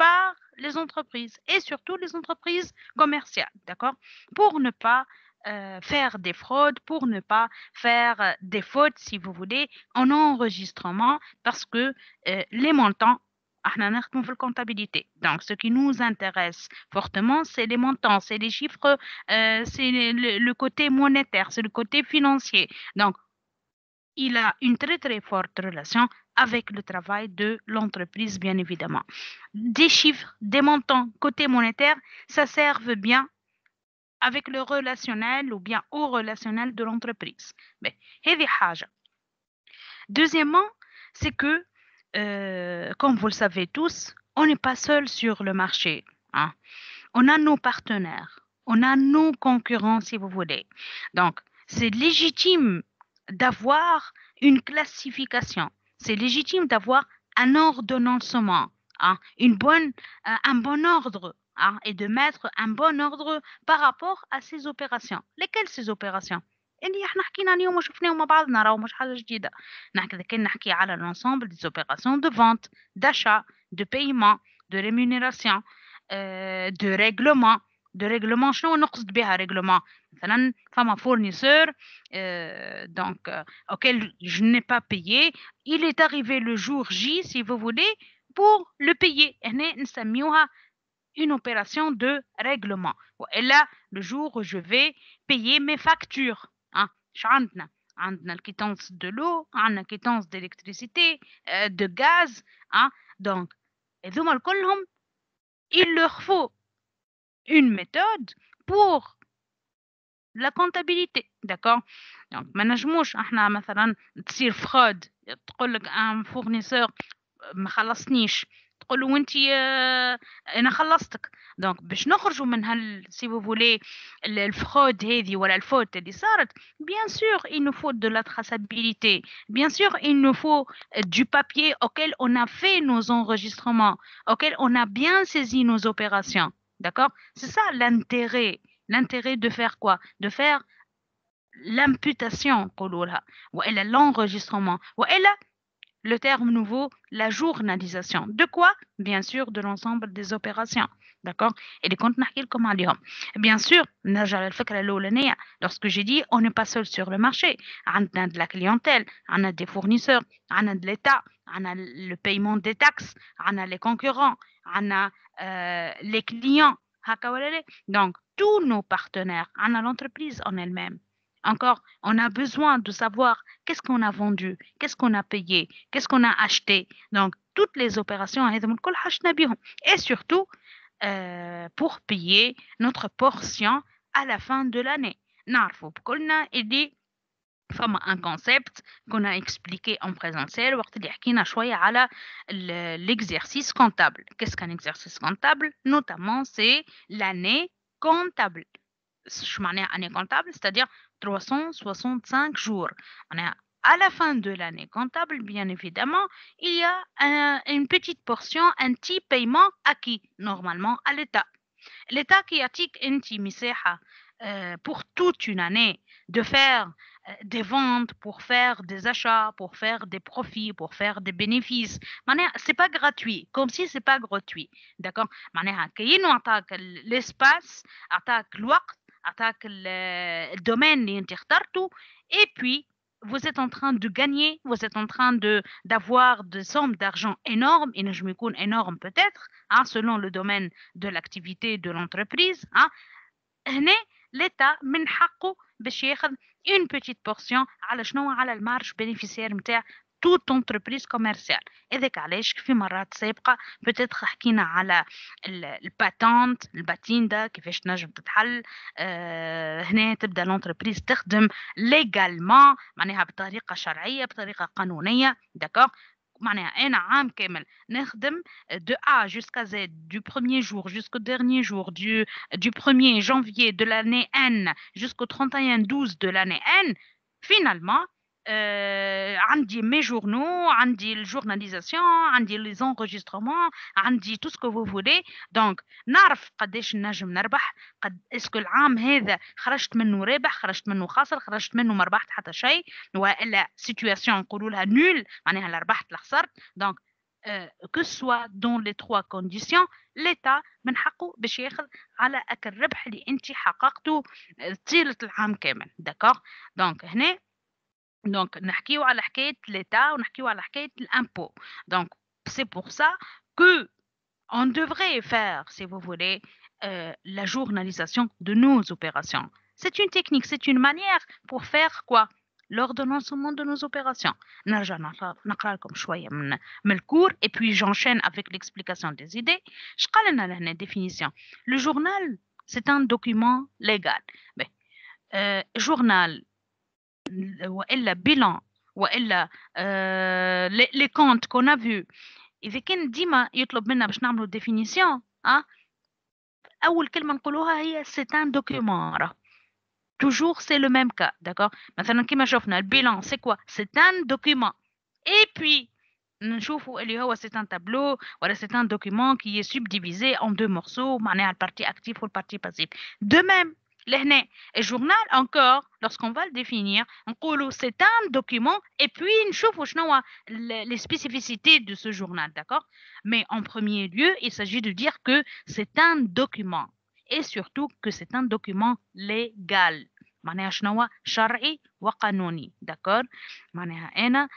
par les entreprises et surtout les entreprises commerciales, d'accord? Pour ne pas faire des fraudes, pour ne pas faire des fautes, si vous voulez, en enregistrement, parce que les montants, احنا نخدموا في الكونتabilité. Donc, ce qui nous intéresse fortement, c'est les montants, c'est les chiffres, c'est le côté monétaire, c'est le côté financier. Donc, il a une très très forte relation avec le travail de l'entreprise, bien évidemment. Des chiffres, des montants côté monétaire, ça serve bien avec le relationnel ou bien au relationnel de l'entreprise. Mais, هذه حاجة. Deuxièmement, c'est que, comme vous le savez tous, on n'est pas seul sur le marché, hein. On a nos partenaires, on a nos concurrents, si vous voulez. Donc, c'est légitime d'avoir une classification. C'est légitime d'avoir un ordonnancement, hein, un bon ordre, hein, et de mettre un bon ordre par rapport à ces opérations. Lesquelles ces opérations؟ اللي احنا حكينا عليهم وشفناهم مع بعضنا، راهو مش حاجة جديدة. كان نحكي على l'ensemble des opérations de vente, d'achat, de paiement, de rémunération, de règlement. De règlement, شنو نقصد بها règlement؟ مثلا فما fournisseur donc auquel je n'ai pas payé, il est arrivé le jour J, si vous voulez, pour le payer. هنا نسميوها une opération de règlement. Et là, le jour où je vais payer mes factures, hein, عندنا عندنا الquittance de l'eau, عندنا quittance d'électricité, de gaz, hein. Donc, هذوما كلهم il leur faut une méthode pour la comptabilité, d'accord? Donc, ما نجموش احنا مثلا تصير فراد تقول لك un fournisseur ما خلصنيش، تقول له وانت انا خلصتك. دونك باش نخرجوا من سي فو فولي الفرود هذه ولا الفوت اللي صارت، bien sûr il nous faut de la traçabilité, bien sûr il nous faut du papier auquel on a fait nos enregistrements, auquel on a bien saisi nos opérations, d'accord? C'est ça l'intérêt. L'intérêt de faire quoi? De faire l'imputation, ou elle l'enregistrement, ou elle le terme nouveau, la journalisation. De quoi? Bien sûr, de l'ensemble des opérations. D'accord? Et les comptes نحكي لكم عليهم. Bien sûr, نرجع للفكرة الأولانية. Lorsque j'ai dit, on n'est pas seul sur le marché. On a de la clientèle, on a des fournisseurs, on a de l'État, on a le paiement des taxes, on a les concurrents, on a les clients. Donc, tous nos partenaires, on a l'entreprise en elle-même. Encore, on a besoin de savoir qu'est-ce qu'on a vendu, qu'est-ce qu'on a payé, qu'est-ce qu'on a acheté. Donc, toutes les opérations, et surtout pour payer notre portion à la fin de l'année. نعرفوا بكلنا اللي فما un concept qu'on a expliqué en présentiel وقت اللي حكينا شوية على l'exercice comptable. Qu'est-ce qu'un exercice comptable? Notamment, c'est l'année comptable. شو معناها année comptable? C'est-à-dire 365 jours. On est à la fin de l'année comptable, bien évidemment, il y a une petite portion, un petit paiement acquis normalement à l'État. L'État qui attique pour toute une année de faire des ventes, pour faire des achats, pour faire des profits, pour faire des bénéfices. C'est pas gratuit, comme si c'est pas gratuit. D'accord? كأنه أعطاك l'espace, أعطاك الوقت, أعطاك الدومين اللي انت اخترته, et puis vous êtes en train de gagner, vous êtes en train d'avoir des sommes d'argent énormes, et je me connais énorme peut-être, hein, selon le domaine de l'activité de l'entreprise, hein. هنا l'État من حقه باش ياخذ une petite portion على شنو؟ على المارج بينيفيسير نتاع toute entreprise commerciale. هذاك علاش في مرات سابقة بتاتخ حكينا على الباتنت، الباتيندا كيفاش تنجم تتحل. هنا تبدا l'entreprise تخدم légalement، معناها بطريقة شرعية بطريقة قانونية. داكوغ؟ معناها أنا عام كامل نخدم de A jusqu'à Z, du premier jour jusqu'au dernier jour, du 1er janvier de l'année N jusqu'au 31/12 de l'année N. Finalement, عندي mes journaux, عندي le journalisation, عندي les enregistrements, عندي tout ce que vous voulez. Donc نعرف قداش نجم نربح، قد اسكو العام هذا خرجت منه رابح، خرجت منه خاسر، خرجت منه ما ربحت حتى شيء، والا سيتوياسيون نقولوا لها نول، معناها لا ربحت لا خسرت. دونك que ce soit dans les trois conditions l'État من حقه باش ياخذ على أكل الربح اللي أنت حققته طيلة العام كامل d'accord donc هنا donc نحكيو على حكاية l'État ونحكيو على حكاية l'impôt donc c'est pour ça que on devrait faire si vous voulez la journalisation de nos opérations c'est une technique c'est une manière pour faire quoi l'ordonnancement de nos opérations. نرجع نقرأ لكم شوية من الكور et puis j'enchaîne avec l'explication des idées. Je قال لنا لهنا définition. Le journal, c'est un document légal. Ben, journal وإلا bilan وإلا les comptes qu'on a vus. إذا كان ديما يطلب منا باش نعملوا définition أول كلمة نقولوها هي c'est un document. Toujours, c'est le même cas, d'accord? Maintenant, كما شفنا البيلان c'est quoi? C'est un document. Et puis, نشوفوا اللي هو c'est un tableau ولا c'est un document qui est subdivisé en deux morceaux معناها البارتي actif والبارتي passif. De même, لهنا الجورنال encore lorsqu'on va le définir نقولوا c'est un document et puis نشوفوا شنو les spécificités de ce journal, d'accord? Mais en premier lieu, il s'agit de dire que c'est un document et surtout que c'est un document légal. معناها شنو شرعي وقانوني داكور معناها انا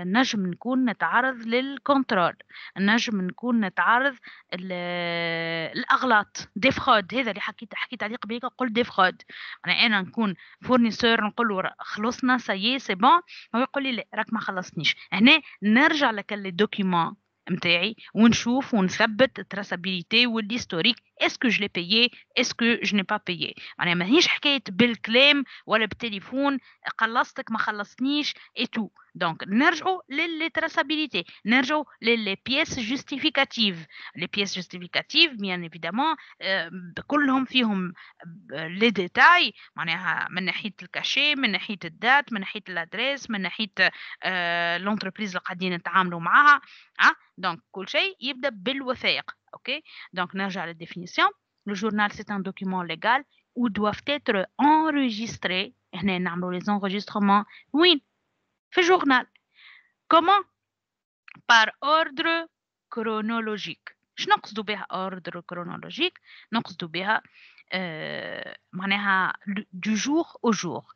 نجم نكون نتعرض للكنترول نجم نكون نتعرض الاغلاط دي فرود هذا اللي حكيت عليه قبيله قلت دي فرود انا نكون فورنيسور نقول له خلصنا سي سي بون هو يقول لي لا راك ما خلصتنيش هنا نرجع لك لي دوكيومون متاعي ونشوف ونثبت التراسابيليتي والهيستوريك اسكو جو لي بايي اسكو جو ني با بايي معناها ماهيش حكايه بالكلام ولا بالتليفون خلصتك ما خلصتنيش اي تو دونك نرجعوا للي تراسابيليتي نرجعوا للي بيس جوستيفيكاتيف لي بيس جوستيفيكاتيف بيان ايفيدامون كلهم فيهم لي ديتاي معناها من ناحيه الكاشي من ناحيه الدات من ناحيه الادريس من ناحيه لونتربريز اللي قاعدين نتعاملوا معاها donc كل شيء يبدا بالوثائق ok donc نرجع للديفينيسيون le journal c'est un document légal où doivent être enregistrés هنا نعملوا les enregistrements وين في journal comment par ordre chronologique شنو نقصدوا بها ordre chronologique نقصدوا بها معناها du jour au jour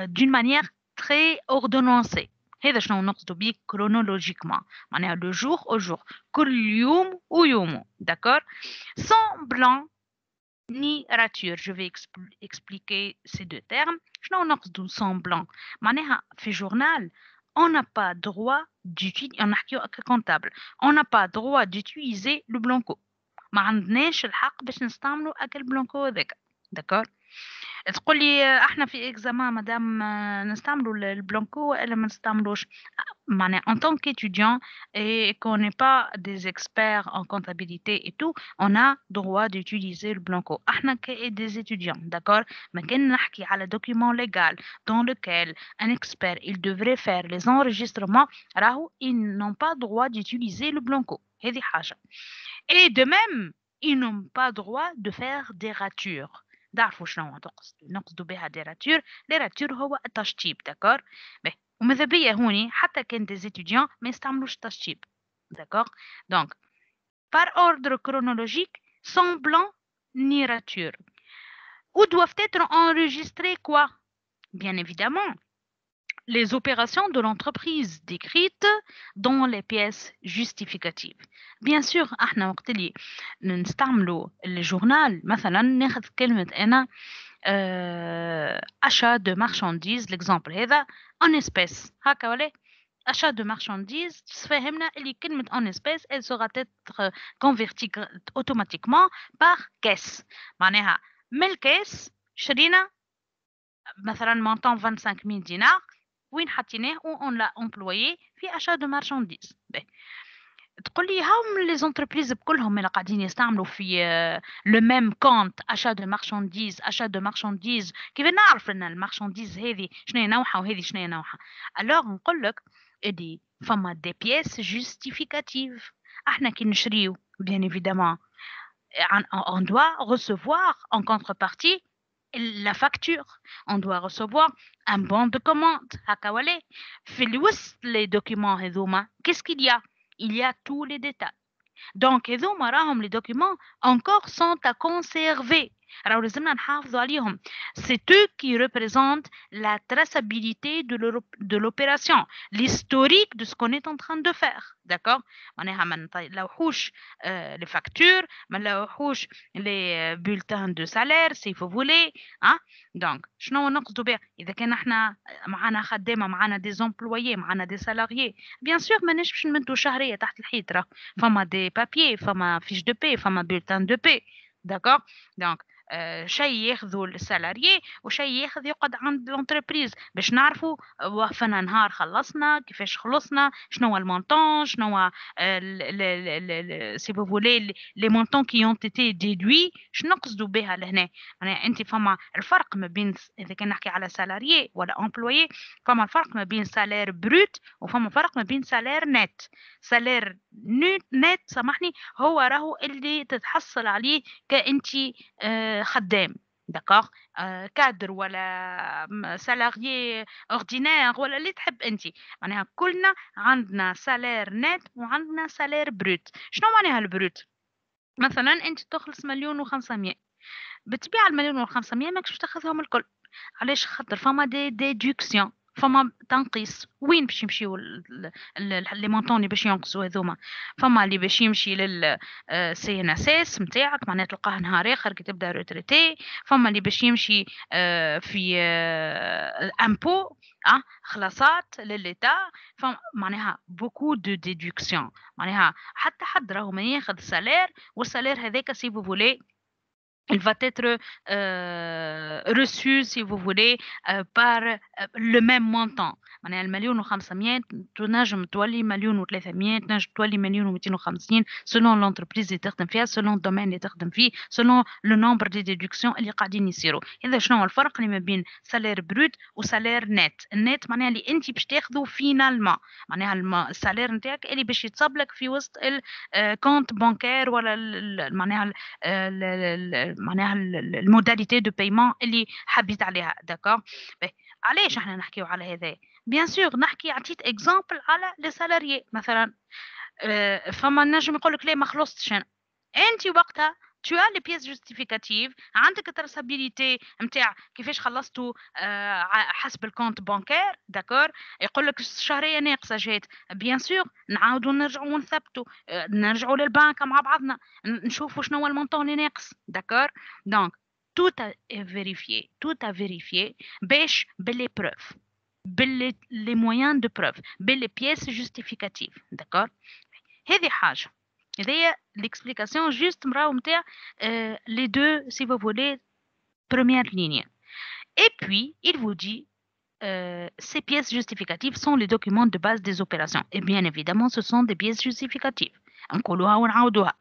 d'une manière très ordonnancée هذا شنو نقصدو بيه chronologiquement معناها le jour au jour كل يوم ويومه d'accord sans blanc ni rature je vais expliquer ces deux termes شنو نقصدو sans blanc معناها في journal on n'a pas droit d'utiliser on نحكيو comptable on n'a pas droit d'utiliser le blanco ما عندناش الحق باش نستعملوا اكل بلانكو هذاك d'accord تقول لي احنا في اكزامان مدام نستعملوا البلانكو ولا ما نستعملوش معناها en tant qu'étudiant et qu'on n'est pas des experts en comptabilité et tout on a droit d'utiliser le blanco احنا des étudiants d'accord ما كان نحكي على document légal dans lequel un expert il devrait faire les enregistrements راهو ils n'ont pas droit d'utiliser le blanco هذه حاجه et de même ils n'ont pas droit de faire des ratures تعرفوا شنو نقصدوا بها دي راتور لي راتور هو التشطيب داكور وماذا بيا هوني حتى كان دي étudiants ما يستعملوش التشطيب داكور دونك par ordre chronologique sans blanc ni rature où doivent être enregistrés quoi bien évidemment les opérations de l'entreprise décrites dans les pièces justificatives. Bien sûr, احنا وقت اللي نستعملوا الجورنال مثلا ناخذ كلمة أنا achat de marchandises l'exemple هذا en espèces هكا ولا achat de marchandises تفهمنا اللي كلمة en espèces elle sera être convertie automatiquement par caisse معناها من الكاس شرينا مثلا montant 25 000 دينار وين حطيناه on l'a employé في achat de marchandises تقول لي هم les entreprises بكلهم اللي قاعدين يستعملوا في le même compte achat de marchandises كيف نعرف ان المارشانديز هذه شنو نوعها وهذه شنو نوعها alors نقول لك ادي فما des pièces justificatives احنا كي نشريو bien évidemment on doit recevoir en contrepartie la facture on doit recevoir un bon de commande هكا ولا في الوسط les documents هذوما qu'est-ce qu'il y a il y a tous les détails. Donc هذوما راهم les documents encore sont à conserver. راهو لازمنا نحافظوا عليهم. C'est eux qui représentent la traçabilité de l'opération, l'historique de ce qu'on est en train de faire. D'accord. معناها ما نلوحوش les factures, ما نلوحوش les bulletins de salaire si vous voulez. hein. Donc شنو نقصدوا بها؟ إذا كان احنا معنا خدامة، معنا des employés، معنا des salariés، bien sûr ما نجمش نمدوا شهرية تحت الحيط. راه فما des papiers، فما fiche de paie، فما bulletin de paie. D'accord. Donc شيء ياخذوا السالاريي وشيء ياخذ يقعد عند لونتربريز باش نعرفوا وقفنا نهار خلصنا كيفاش خلصنا، شنو هو المونطون، شنو هو سي فو فولي لي مونطون كي اون تيتي ديدوي. شنو نقصدوا بها لهنا؟ يعني انت فما الفرق ما بين اذا كان نحكي على سالاريي ولا امبلويي، فما الفرق ما بين سالير بروت وفما فرق ما بين سالير نت. سالير نت سامحني هو راهو اللي تتحصل عليه كأنتي خدام. داكوغ. كادر ولا سالاريي اوردينير ولا اللي تحب انت. معناها كلنا عندنا سالير نت وعندنا سالير بروت. شنو معناها البروت؟ مثلا انت تخلص 1,500,000، بتبيع 1,500,000 ماكش باش تاخذهم الكل. علاش؟ خاطر فما دي ديدكسيون، فما تنقيص. وين باش يمشيو لي مونطون اللي باش ينقصوا هذوما؟ فما اللي باش يمشي لل سي ان اس اس نتاعك، معناها تلقاه نهار اخر كي تبدا روتريتي. فما اللي باش يمشي في امبو، خلاصات للإيتا. معناها بوكو دو ديدكسيون. معناها حتى حد راهو ما ياخذ سالير، والسالير هذاك سي فو فولي il va être reçu, si vous voulez, par le même montant. معناها 1,500,000 تنجم تولي 1,300,000، تنجم تولي 1,250,000 selon l'entreprise اللي تخدم فيها، selon الدومين اللي تخدم فيه، selon le nombre de déductions اللي قاعدين يصيروا. إذا شنو هو الفرق اللي ما بين سالير بروت وسالير نت؟ النت معناها اللي أنت باش تاخذه فينالما، معناها السالير نتاعك اللي باش يتصب لك في وسط الكونت بانكير ولا معناها معناها الموداليتي دو بايمون اللي حبيت عليها. داكور. علاش احنا نحكيو على هذا؟ بيان سور نحكي، عطيت اكزامبل على لي سالاريي مثلا. فما نجم يقول لك لا ما خلصتش انا. انت وقتها tu as les pièces justificatives، عندك التراسابيليتي نتاع كيفاش خلصتوا حسب الكونت بانكير. داكور. يقول لك الشهريه ناقصه جات، بيان سور نعاودوا نرجعوا ونثبتوا، نرجعوا للبنك مع بعضنا نشوفوا شنو هو المونطون اللي ناقص. داكور. دونك tout à vérifier، tout à vérifier باش باللي بروف، باللي مويان دو بروف، باللي بيس جوستيفيكاتيف. داكور. هذه حاجه، هذه l'explication juste مراو نتاع les deux si vous voulez premières lignes. Et puis il vous dit ces pièces justificatives sont les documents de base des opérations. Et bien évidemment ce sont des pièces justificatives. نقولوها ونعاودوها.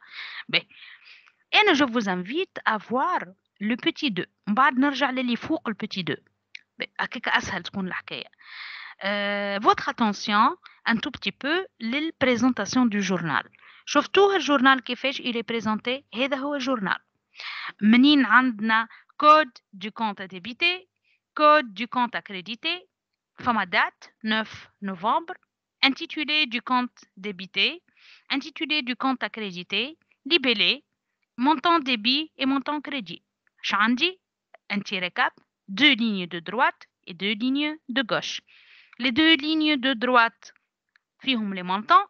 Et je vous invite à voir le petit 2. من بعد نرجع للي فوق le petit 2. هكاك اسهل تكون الحكايه. Votre attention un tout petit peu للبريزونطاسيون du journal. شفتوه الجورنال كيفاش il est présenté؟ هذا هو الجورنال. منين عندنا كود du compte à débiter، كود du compte à créditer، فما date 9 novembre، intitulé du compte débité، intitulé du compte à créditer، libellé، montant débit et montant crédit. عندي un tiré cap، 2 lignes de droite et 2 lignes de gauche. Les 2 lignes de droite فيهم les montants.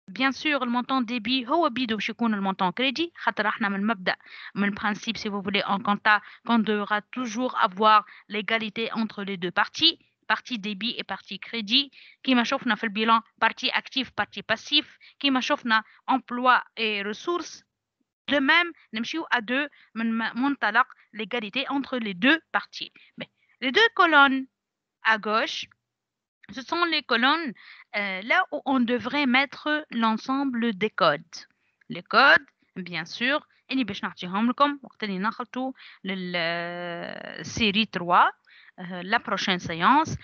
Bien sûr, le montant débit هو بيدو باش يكون le montant crédit، خاطر احنا من المبدأ من principe si vous voulez en compta qu'on devra toujours avoir l'égalité entre les deux parties، partie débit et partie crédit. كيما شفنا في البيلان partie active partie passif، كيما شفنا emploi et ressources. De même نمشيو à deux من منطلق l'égalité entre les deux parties. Mais les deux colonnes à gauche, ce sont les colonnes là où on devrait mettre l'ensemble des codes. Les codes, bien sûr, اللي باش نعطيهم لكم وقت اللي نخلطوا للسيري 3 la prochaine séance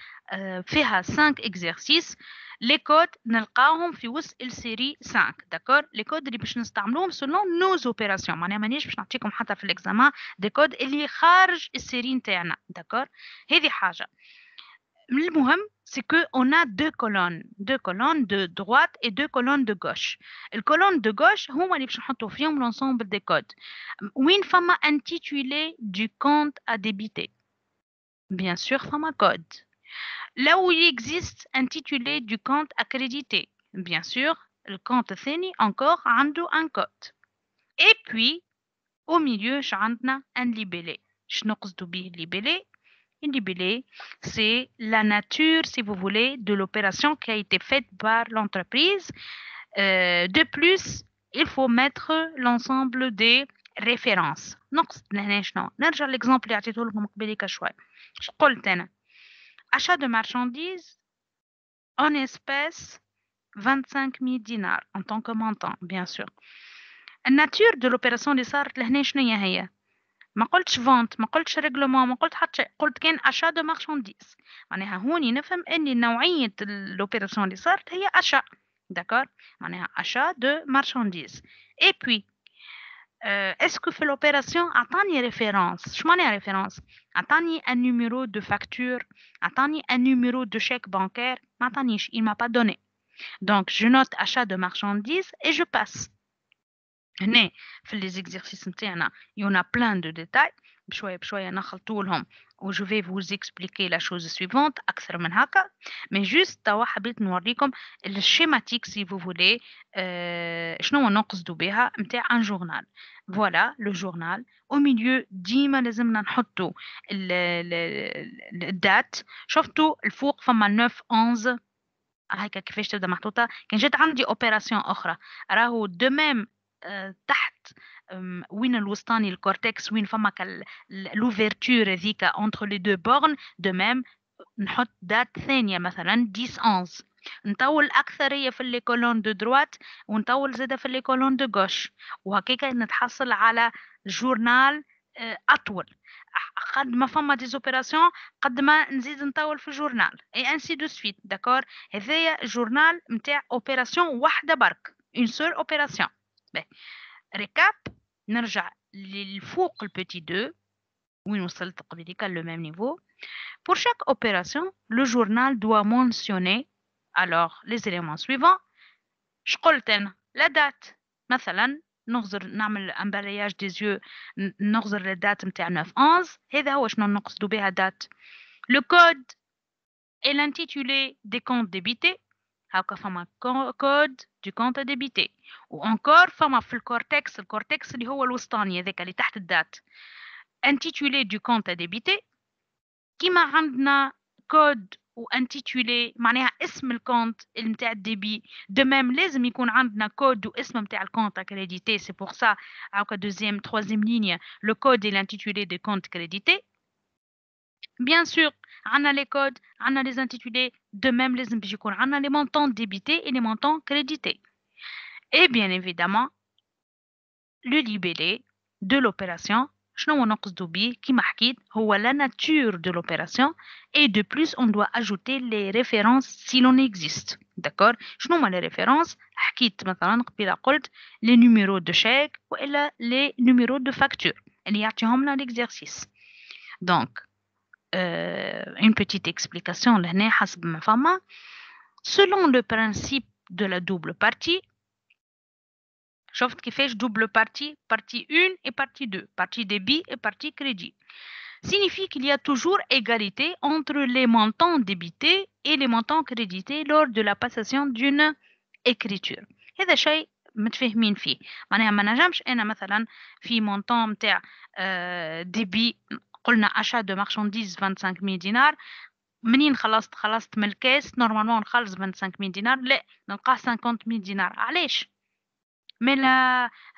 فيها 5 exercices. les codes نلقاهم في وسط السيري 5. داكور. les codes اللي باش نستعملوهم selon nos opérations. معناها مانيش باش نعطيكم حتى في الاكزامان دي كود اللي خارج السيري نتاعنا. داكور. هذه حاجه. المهم c'est qu'on a deux colonnes de droite et deux colonnes de gauche. Le colonne de gauche هما اللي باش نحطوا فيهم l'ensemble des codes. وين فما intitulé du compte à débiter. Bien sûr فما code. Là où il existe intitulé du compte à créditer. Bien sûr, le compte الثاني encore عنده un code. Et puis au milieu عندنا un libellé. شنو قصدوا به libellé? Une libellé, c'est la nature, si vous voulez, de l'opération qui a été faite par l'entreprise. De plus, il faut mettre l'ensemble des références. نقصد لهنا شنو؟ نرجع l'exemple اللي عطيته لكم قبيليك شوي. اش قلت أنا؟ Achat de marchandises en espèces 25 000 dinars en tant que montant, bien sûr. La nature de l'opération اللي صارت لهنا شنو هي؟ ما قلتش فونت، ما قلتش ريغلومون، ما قلت حتى شيء، قلت كان اشا دو مارشانديز. معناها هوني نفهم ان نوعيه الاوبيراسيون اللي صارت هي اشا. داكور، معناها اشا دو مارشانديز. اي بوي اسكو في الاوبيراسيون عطاني ريفيرونس؟ شو معناها ريفيرونس؟ عطاني ان نيميرو دو فاكتور، عطاني ان نيميرو دو شيك بانكير؟ ما عطانيش، il m'a pas donné. Donc je note achat de marchandises et je passe. هنا في les exercices نتاعنا il y en a plein de détails بشوية بشوية نخلطوا لهم و je vais vous expliquer la chose suivante أكثر من هكا. mais juste توا حبيت نوريكم الشيماتيك si vous voulez شنو نقصدوا بها نتاع un journal. voilà le journal. au milieu ديما لازمنا نحطوا الدات. شفتوا الفوق فما 9 11 هيك كيفاش تبدا محطوطة. كان جات عندي اوبيراسيون أخرى راهو دو ميم تحت وين الوسطاني الكورتكس وين فما لوفيرتور هذيك entre les deux bornes de même نحط دات ثانية مثلا 10 11. نطول أكثرية في لي كولون دو دروات ونطول زادة في لي كولون دو غوش وهكاك نتحصل على جورنال أطول. قد ما فما ديزوبيراسيون قد ما نزيد نطول في الجورنال اي انسي دو سويت. داكور، هذايا جورنال نتاع اوبيراسيون واحدة برك اون سول اوبيراسيون. ريكاب، نرجع للفوق البيتي 2 وين وصلت قبيليك لو ميم نيفو. Pour chaque opération, le journal doit mentionner alors les éléments suivants. je قلت أنا la date مثلا نغزر نعمل un balayage des yeux نغزر الدات نتاع 9 11. هذا هو شنو نقصدوا بها دات. le code et l'intitulé des comptes débités. هاكا فما code du compte à débiter. و encore فما في الكورتكس اللي هو الوسطاني هذاك اللي تحت الدات intitulé du compte à débiter. كيما عندنا كود وانتيتولي معناها اسم الكونت نتاع الديبي دو ميم لازم يكون عندنا كود واسم نتاع الكونت كريديتي. سي بور سا هاكا دوزيام تروازيام لينيا لو كود اي l'intitulé دي كونت كريديتي. بيان سور عندنا لي كود عندنا لي انتيتولي دو ميم لازم باش يكون عندنا لي مونطون ديبيتي اي لي مونطون كريديتي. اي بيان ايفيدامون لو ليبيلي دو لوبيراسيون شنو نقصدوا بيه كيما حكيت هو la nature de l'opération et de plus on doit ajouter les références si l'on existe. d'accord. شنو هما les références؟ حكيت مثلا قبيله قلت les numéros de chèque والا les numéros de facture اللي يعطيهم لنا l'exercice. donc une petite explication لهنا حسب ما فما. selon le principe de la double partie. شفت كيفاش double partie, partie 1 et partie 2, partie débit et partie crédit. Signifie qu'il y a toujours égalité entre les montants débités et les montants crédités lors de la passation d'une écriture. هذا شيء متفاهمين فيه. معناها ما نجمش أنا مثلا في مونطون متاع ديبي قلنا achat de marchandises 25 000 دينار منين خلصت من الكاس نورمالمون نخلص 25 000 دينار لا نلقاه 50 000 دينار. علاش؟ من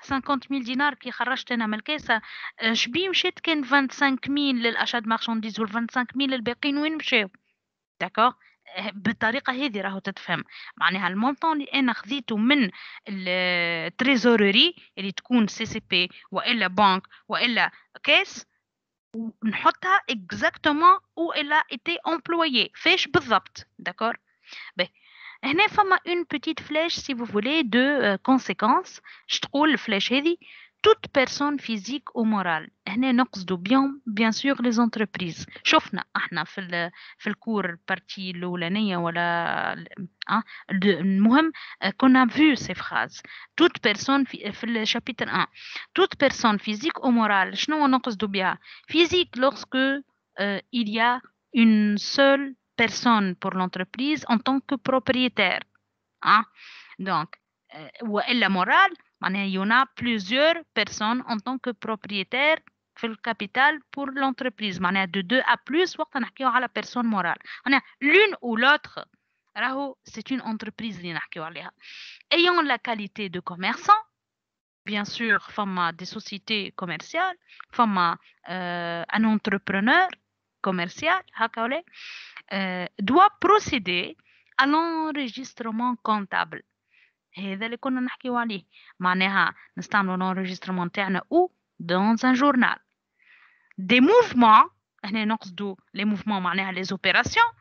50 000 دينار كي خرجت انا من الكاسه شبي مشيت كان 25 000 للاشاد مارشانديز وال 25 000 الباقيين وين مشاو؟ داكوغ. بالطريقه هذه راهو تتفهم. معناها المونطون اللي انا خذيته من التريزوريري اللي تكون سي سي بي والا بنك والا كاس نحطها اكزاكتومون او الا ايتي امبلويي فاش بالضبط. داكوغ. هنا فما une petite flèche si vous voulez de conséquence. je تقول الفلاش هذه toute personne physique ou morale. هنا نقصدوا bien sûr les entreprises. شفنا احنا في الكور البارتي الأولانية ولا المهم qu'on a vu ces phrases. Toute personne في le chapitre 1. Toute personne physique ou morale. شنو نقصدوا بها؟ Physique lorsque il y a une seule personne pour l'entreprise en tant que propriétaire. Hein? Donc, وإلا morale, il y en a plusieurs personnes en tant que propriétaire في الكابيتال pour l'entreprise. De 2 à plus وقت نحكيو على personne morale. L'une ou l'autre, c'est une entreprise اللي نحكيو عليها. Ayant la qualité de commerçant, bien sûr, فما des sociétés commerciales, فما un entrepreneur commercial, هكا doit procéder à l'enregistrement comptable. هذا اللي كنا نحكيو عليه. معناها نستعملوا l'enregistrement تاعنا ou dans un journal. Des mouvements, هنا نقصدوا les mouvements معناها les opérations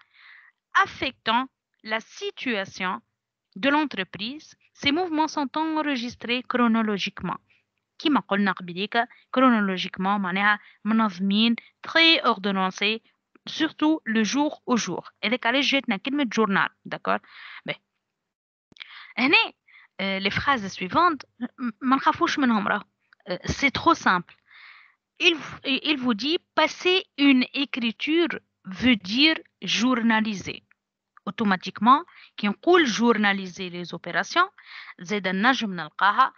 affectant la situation de l'entreprise. Ces mouvements sont enregistrés chronologiquement. كما قلنا قبليك chronologiquement معناها منظمين très ordonnancés surtout le jour au jour. هذاك علاش جاتنا كلمة journal. D'accord? هنا les phrases suivantes ما نخافوش منهم راه. C'est trop simple. Il vous dit passer une écriture veut dire journaliser. Automatiquement كي نقول journaliser les opérations زاد نجم نلقاها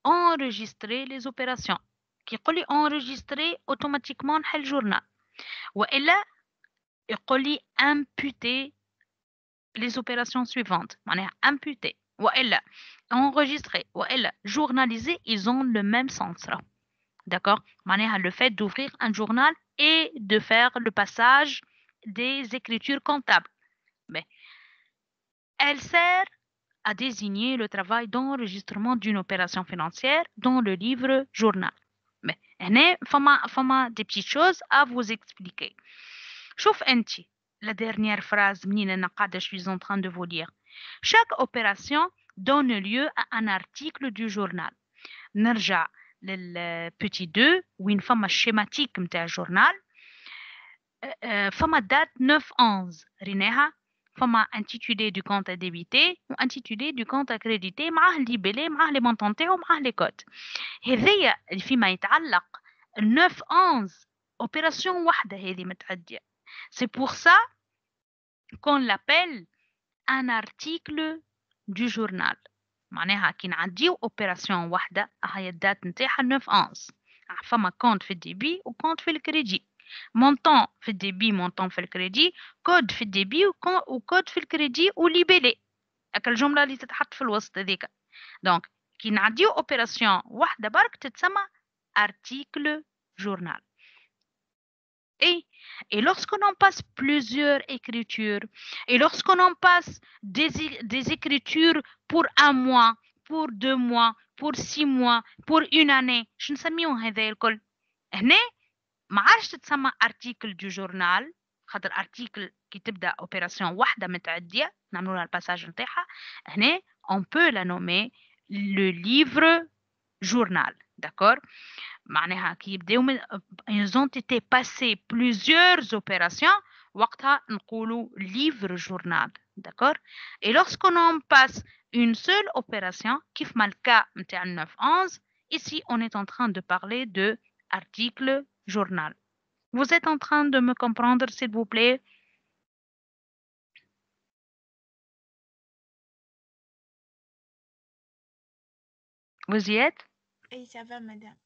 enregistrer les opérations. كي يقول لي enregistrer automatiquement نحل journal. وإلا يقول لي imputer les opérations suivantes. معناها imputer وإلا enregistrer وإلا journaliser, ils ont le même sens. D'accord? معناها le fait d'ouvrir un journal et de faire le passage des écritures comptables. Mais elle sert à désigner le travail d'enregistrement d'une opération financière dans le livre journal. Mais هنا فما des petites choses à vous expliquer. شوف أنت la dernière phrase منين أنا قاعدة je suis en train de vous lire. Chaque opération donne lieu à un article du journal. نرجع للبتي 2 وين فما الشيماتيك نتاع الجورنال. فما date 9/11 ريناها. فما intitulé du compte à débiter و intitulé du compte à créditer معاه الليبلي معاه لي مونطون تاعو معاه لي كود. هذايا فيما يتعلق 9/11 opération واحدة هذه متعدية. C'est pour ça qu'on l'appelle un article du journal. معناها كي نعديو اوبيراسيون واحده هي الدات نتاعها 9/11. فما كونت في الديبي وكونت في الكريدي. مونطون في الديبي مونطون في الكريدي كود في الديبي وكود في الكريدي وليبيلي. هكا الجمله اللي تتحط في الوسط هذيك. دونك كي نعديو اوبيراسيون واحده برك تتسمى article journal. Et lorsqu'on en passe plusieurs écritures, et lorsqu'on en passe des écritures pour un mois, pour 2 mois, pour 6 mois, pour une année, شو نسميهم هذا الكل؟ هنا ما عادش تتسمى article du journal، خاطر article كي تبدا اوبيراسيون واحده متعديه نعملوا لها الباساج نتاعها. هنا on peut la nommer le livre journal. D'accord? معناها كي يبداو ils ont été passés plusieurs opérations وقتها نقولوا livre journal. D'accord? Et lorsqu'on en passe une seule opération كيف ما الكا نتاع 9/11 ici on est en train de parler de article journal. Vous êtes en train de me comprendre s'il vous plaît? Vous y êtes? Oui, ça va, madame.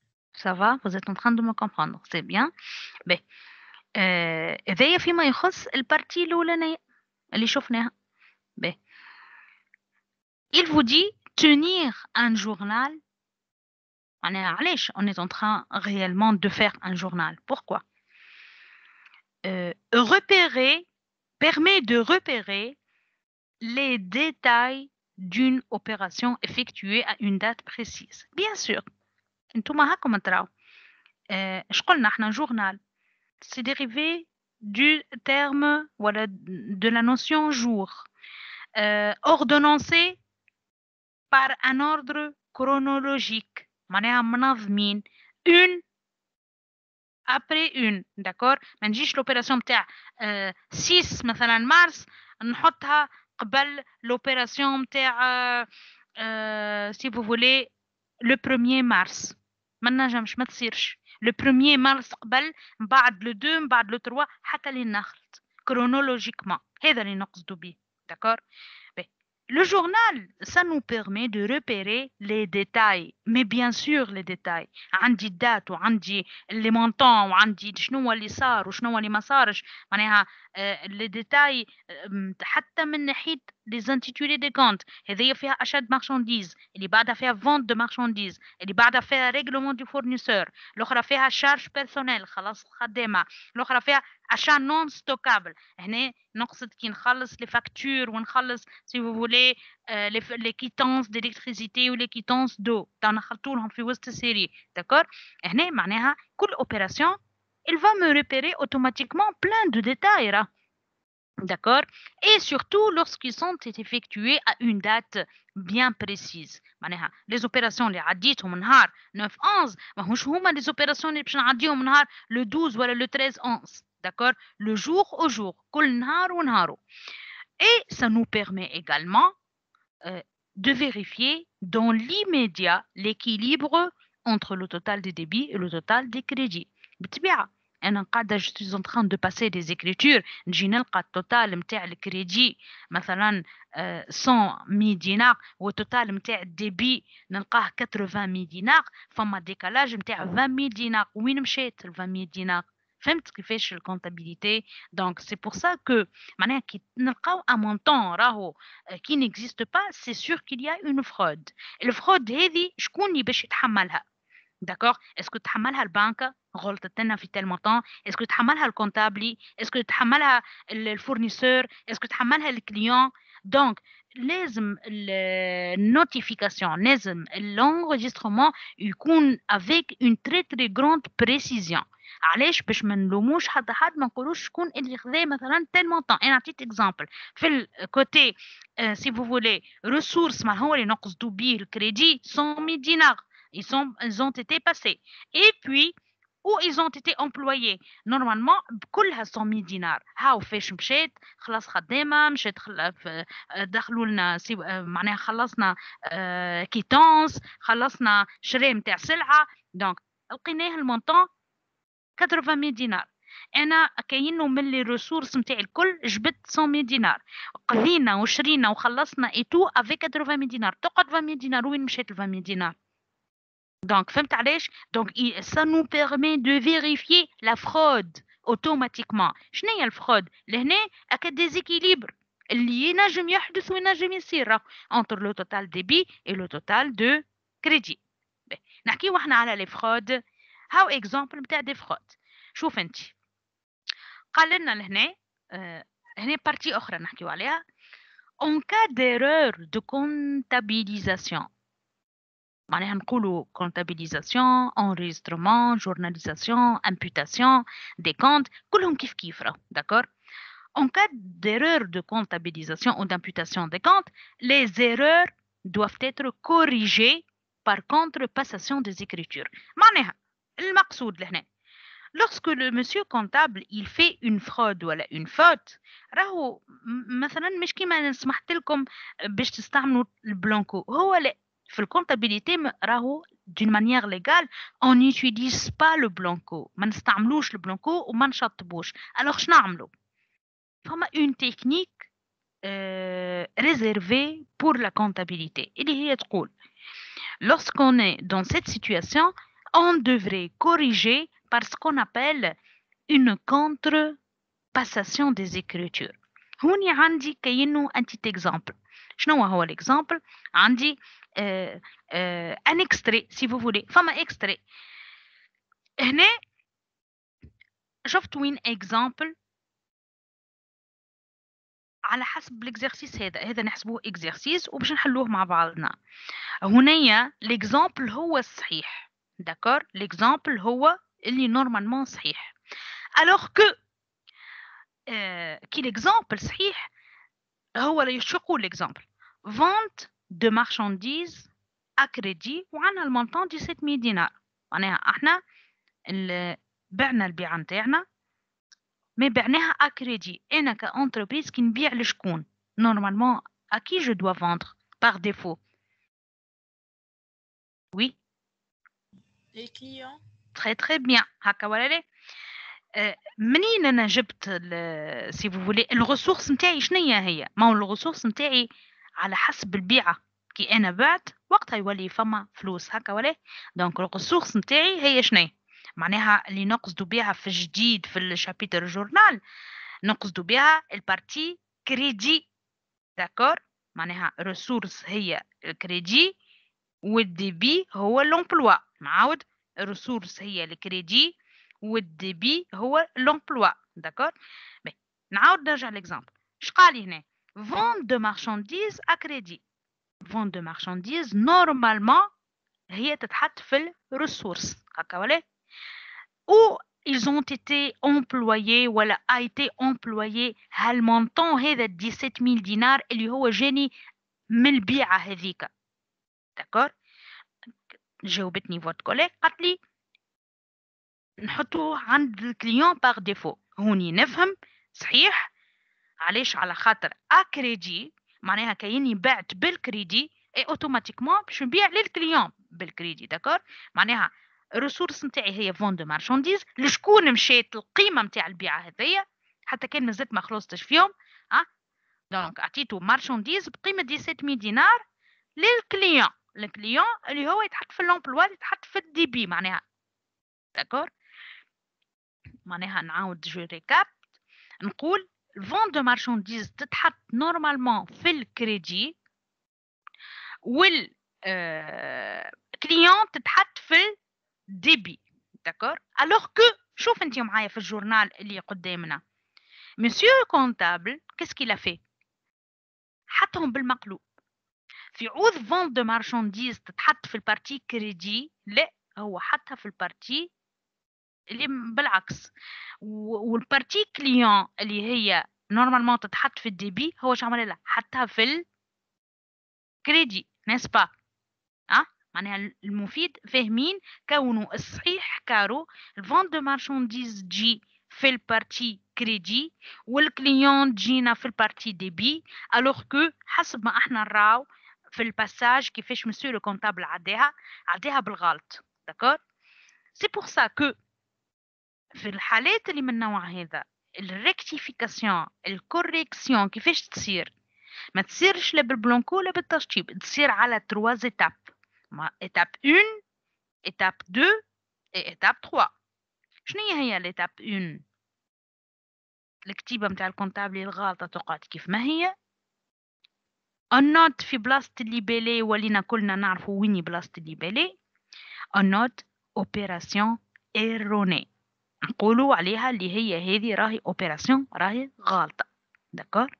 Ça va? Vous êtes en train de me comprendre. C'est bien. Ben, هذايا فيما يخص البارتي الأولانية اللي شفناها. Ben, il vous dit tenir un journal. On est en train réellement de faire un journal. Pourquoi? Repérer permet de repérer les détails d'une opération effectuée à une date précise. Bien sûr. انتوما هاكم تراو. اش قلنا احنا journal. C'est dérivé du terme voilà, de la notion jour. Ordonnancé par un ordre chronologique. معناها منظمين une après une d'accord ما نجيش l'opération بتاع 6 مثلا مارس نحطها قبل l'opération بتاع si vous voulez le 1er mars ما نجمش ما تصيرش le 1er mars قبل من بعد le 2 من بعد le 3 حتى اللي نخلط chronologiquement هذا اللي نقصدوا به d'accord. Le journal, ça nous permet de repérer les détails, mais bien sûr les détails. عندي الدات وعندي les montants وعندي شنو هو اللي صار وشنو هو اللي ما صارش معناها les détails حتى من ناحية les intitulés des comptes هذه فيها achat de marchandises اللي بعدها فيها vente de marchandises اللي بعدها فيها règlement du fournisseur الأخرى فيها charge personnelle خلاص خدامة الأخرى فيها achat non stockable هنا نقصد كي نخلص les factures ونخلص si vous voulez les quittances d'électricité ou les quittances d'eau نخلطوا لهم في وسط السيري d'accord هنا معناها كل opération il va me repérer automatiquement plein de détails là. D'accord. Et surtout lorsqu'ils sont effectués à une date bien précise معناها les opérations اللي عديتهم نهار 9 11 ماهوش هما les opérations اللي باش نعديهم نهار le 12 ولا le 13 11 d'accord le jour au jour كل نهار ونهارو. Et ça nous permet également de vérifier dans l'immédiat l'équilibre entre le total des débits et le total des crédits. بالطبيعة أنا قاعدة je suis en train de passer des écritures نجي نلقى التوتال متاع الكريدي مثلا 100,000 دينار والتوتال متاع الديبي نلقاه 80,000 دينار فما ديكالاج متاع 20,000 دينار وين مشات ال 20,000 دينار فهمت كيفاش الكونتابيليتي دونك سي بور سا كو معناها كي نلقاو ان مونطون راهو كي نيكزيست با سي سور كيل يا اون فرود الفرود هذه شكون اللي باش يتحملها داكوغ اسكو تحملها البنك غلطت لنا في تال مونطون اسكو تحملها الكونتابلي اسكو تحملها الفورنيسور اسكو تحملها الكليون دونك لازم النوتيفيكاسيون لازم l'enregistrement يكون avec une très très grande précision علاش باش ما نلوموش حتى حد ما نقولوش شكون اللي خذا مثلا تال مونطون انا عطيت اكزامبل في الكوتي سي فو فولي ريسورس ما هو اللي نقصدوا به الكريدي 100,000 دينار ils ont été passés et puis où ils ont été employés normalement بكلها 100,000 دينار هاو فاش مشات خلاص خدامه مشات دخلوا لنا معناها خلصنا كيتونس خلصنا شراء نتاع سلعه دونك لقيناه المونطون 80,000 دينار انا كاينه من لي ريسورس نتاعي الكل جبت 100,000 دينار قضينا وشرينا وخلصنا اي تو افيك 80,000 دينار تقعد 20,000 دينار وين مشات ال 20,000 دينار دونك فهمت علاش دونك ça nous permet de vérifier la fraude automatiquement شنو هي الفرود لهنا اكاد ديزيكيليبر اللي ينجم يحدث وينجم يصير entre le total débit et le total de crédit نحكيو احنا على لي فرود هاو اكزامبل نتاع دي فرود شوف انت قال لنا لهنا هنا بارتي اخرى نحكيو عليها en cas d'erreur de comptabilisation معناها نقولوا comptabilisation enregistrement journalisation imputation des comptes كلهم كيف كيف راه d'accord en cas d'erreur de comptabilisation ou d'imputation des comptes les erreurs doivent être corrigées par contrepassation des écritures معناها المقصود لهنا lorsque le monsieur comptable il fait une fraude ولا une faute راهو مثلا مش كيما سمحت لكم باش تستعملوا البلانكو هو لا في الكونتابيليتي راهو d'une manière légale on n'utilise pas le blanco ما نستعملوش البلانكو وما نشطبوش alors شنو نعملوا فما une technique réservée pour la comptabilité اللي هي تقول lorsqu'on est dans cette situation on devrait corriger par ce qu'on appelle une contrepassation des écritures هوني عندي كأنه un petit exemple شنو هو l'exemple عندي un extrait si vous voulez فما extrait هنا شفت وين example على حسب الاكزرسيس هذا نحسبوه اكزرسيس وباش نحلوه مع بعضنا هنايا l'exemple هو الصحيح داكور l'exemple هو اللي نورمالمون صحيح alors que كي l'exemple صحيح هو اللي يشقوا l'exemple vente de marchandises اكريدي وعندنا المونطون دي 700 دينار. معناها احنا بعنا البيعه نتاعنا ما بعناها اكريدي. انا كانتربريز كي نبيع لشكون نورمالمون اكي جو دوا فوندر باغ ديفو؟ وي لي كليون. تري بيان هكا ولا لا؟ منين انا جبت سي فو فولي الريسورس نتاعي شنيا هي؟ ما هو الريسورس نتاعي على حسب البيعه. كي انا بعت وقتها يولي فما فلوس هكا ولا؟ دونك الريسورس نتاعي هي شنيا؟ معناها اللي نقصدوا بها في جديد في الشابيتر جورنال نقصدوا بها البارتي كريدي. داكور؟ معناها ريسورس هي الكريدي والديبي هو لومبلوا. نعاود الريسورس هي الكريدي والديبي هو لومبلوا. داكور؟ نعاود نرجع ليكزامبل. اش قال هنا؟ فون دو مارشانديز ا كريدي. فون دو مارشانديز نورمالمون هي تتحط في الريسورس هكا ولا؟ ou ils ont été employés ولا a été employé هالمونطون هذا 17000 دينار اللي هو جاني من البيعة هذيك. داكور؟ جاوبتني فوت كوليك قالت لي نحطوه عند الكليون باغ ديفو. هوني نفهم صحيح علاش؟ على خاطر اكريدي معناها كايني بعت بالكريدي اي اوتوماتيكمون باش نبيع للكليون بالكريدي. داكور؟ معناها الريسورس نتاعي هي فون دو مارشانديز لشكون مشات القيمه نتاع البيعه هذيا حتى كان مازلت ما خلصتش فيهم. دونك عطيتو مارشانديز بقيمه 17000 دينار للكليون. الكليون اللي هو يتحط في اللومبلوا يتحط في الدي بي معناها. داكور؟ معناها نعاود جو ريكاب نقول الفون دو مارشانديز تتحط نورمالمون في الكريدي وال كليون تتحط في الديبي. داكور؟ الوغ كو شوف انت معايا في الجورنال اللي قدامنا مسيو كونتابل كيسكي لا في؟ حطهم بالمقلوب. في عوض فون دو مارشانديز تتحط في البارتي كريدي لا هو حطها في البارتي اللي بالعكس. والبارتي كليون اللي هي نورمالمون تتحط في الديبي هو شو عمل لها؟ حطها في الكريدي نسبا. معناها المفيد فاهمين كونه الصحيح كارو الفون دو مارشانديز تجي في البارتي كريدي والكليون تجينا في البارتي ديبي. الوغ كو حسب ما احنا نراو في الباساج كيفاش مسيو لو كونتابل عداها بالغلط. داكور؟ سي بور سا كو في الحالات اللي من النوع هذا الريكتيفيكاسيون الكوريكسيون كيفاش تصير؟ ما تصيرش لا بالبلونكو لا بالتشطيب، تصير على 3 étapes. étape 1 étape 2 et étape 3. شنو هي l'étape 1؟ الكتيبه نتاع الكونتابلي الغلطه تقعد كيف ما هي. النوت في بلاصه الليبيلي ولينا كلنا نعرفوا وين بلاصه الليبيلي. النوت اوبيراسيون ايروني نقولوا عليها اللي هي هذه راهي اوبيراسيون راهي غلطه. داكور؟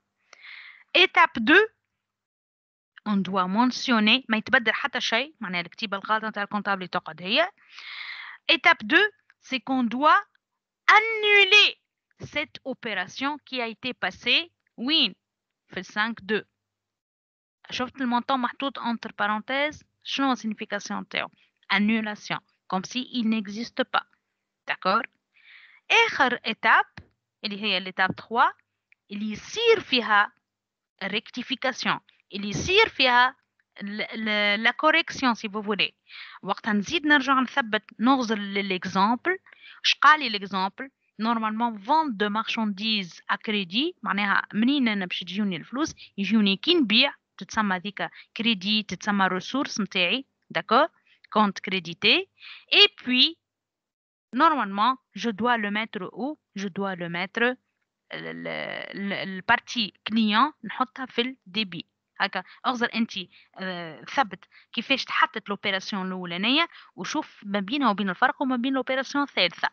étape 2 on doit mentionner ما يتبدل حتى شيء معناها الكتيبه الغلطه نتاع الكونتابلي تقعد هي. étape 2 c'est qu'on doit annuler cette opération qui a été passée وين في ال 5-2. شفت المونطون محطوط entre parenthèses شنو signification نتاعو؟ annulation comme si il n'existe pas. d'accord؟ آخر étape اللي هي l'étape 3 اللي يصير فيها rectification اللي يصير فيها la correction si vous voulez. وقتها نزيد نرجع نثبت نغزر للإكزامبل. اش قال لي الإكزامبل؟ نورمالمون فون دو مارشانديز ا كريدي معناها منين انا باش تجيوني الفلوس؟ يجوني كي نبيع تتسمى ذيك كريدي تتسمى ريسورس نتاعي. داكور؟ كونت كريديتي. اي بوي نورمالمون جو دوا لو ميتر او جو دوا لو ميتر البارتي كليون نحطها في الديبي. هكا اغزر انت ثبت كيفاش تحطت لوبيراسيون الاولانيه وشوف ما بينها وبين الفرق وما بين لوبيراسيون الثالثه.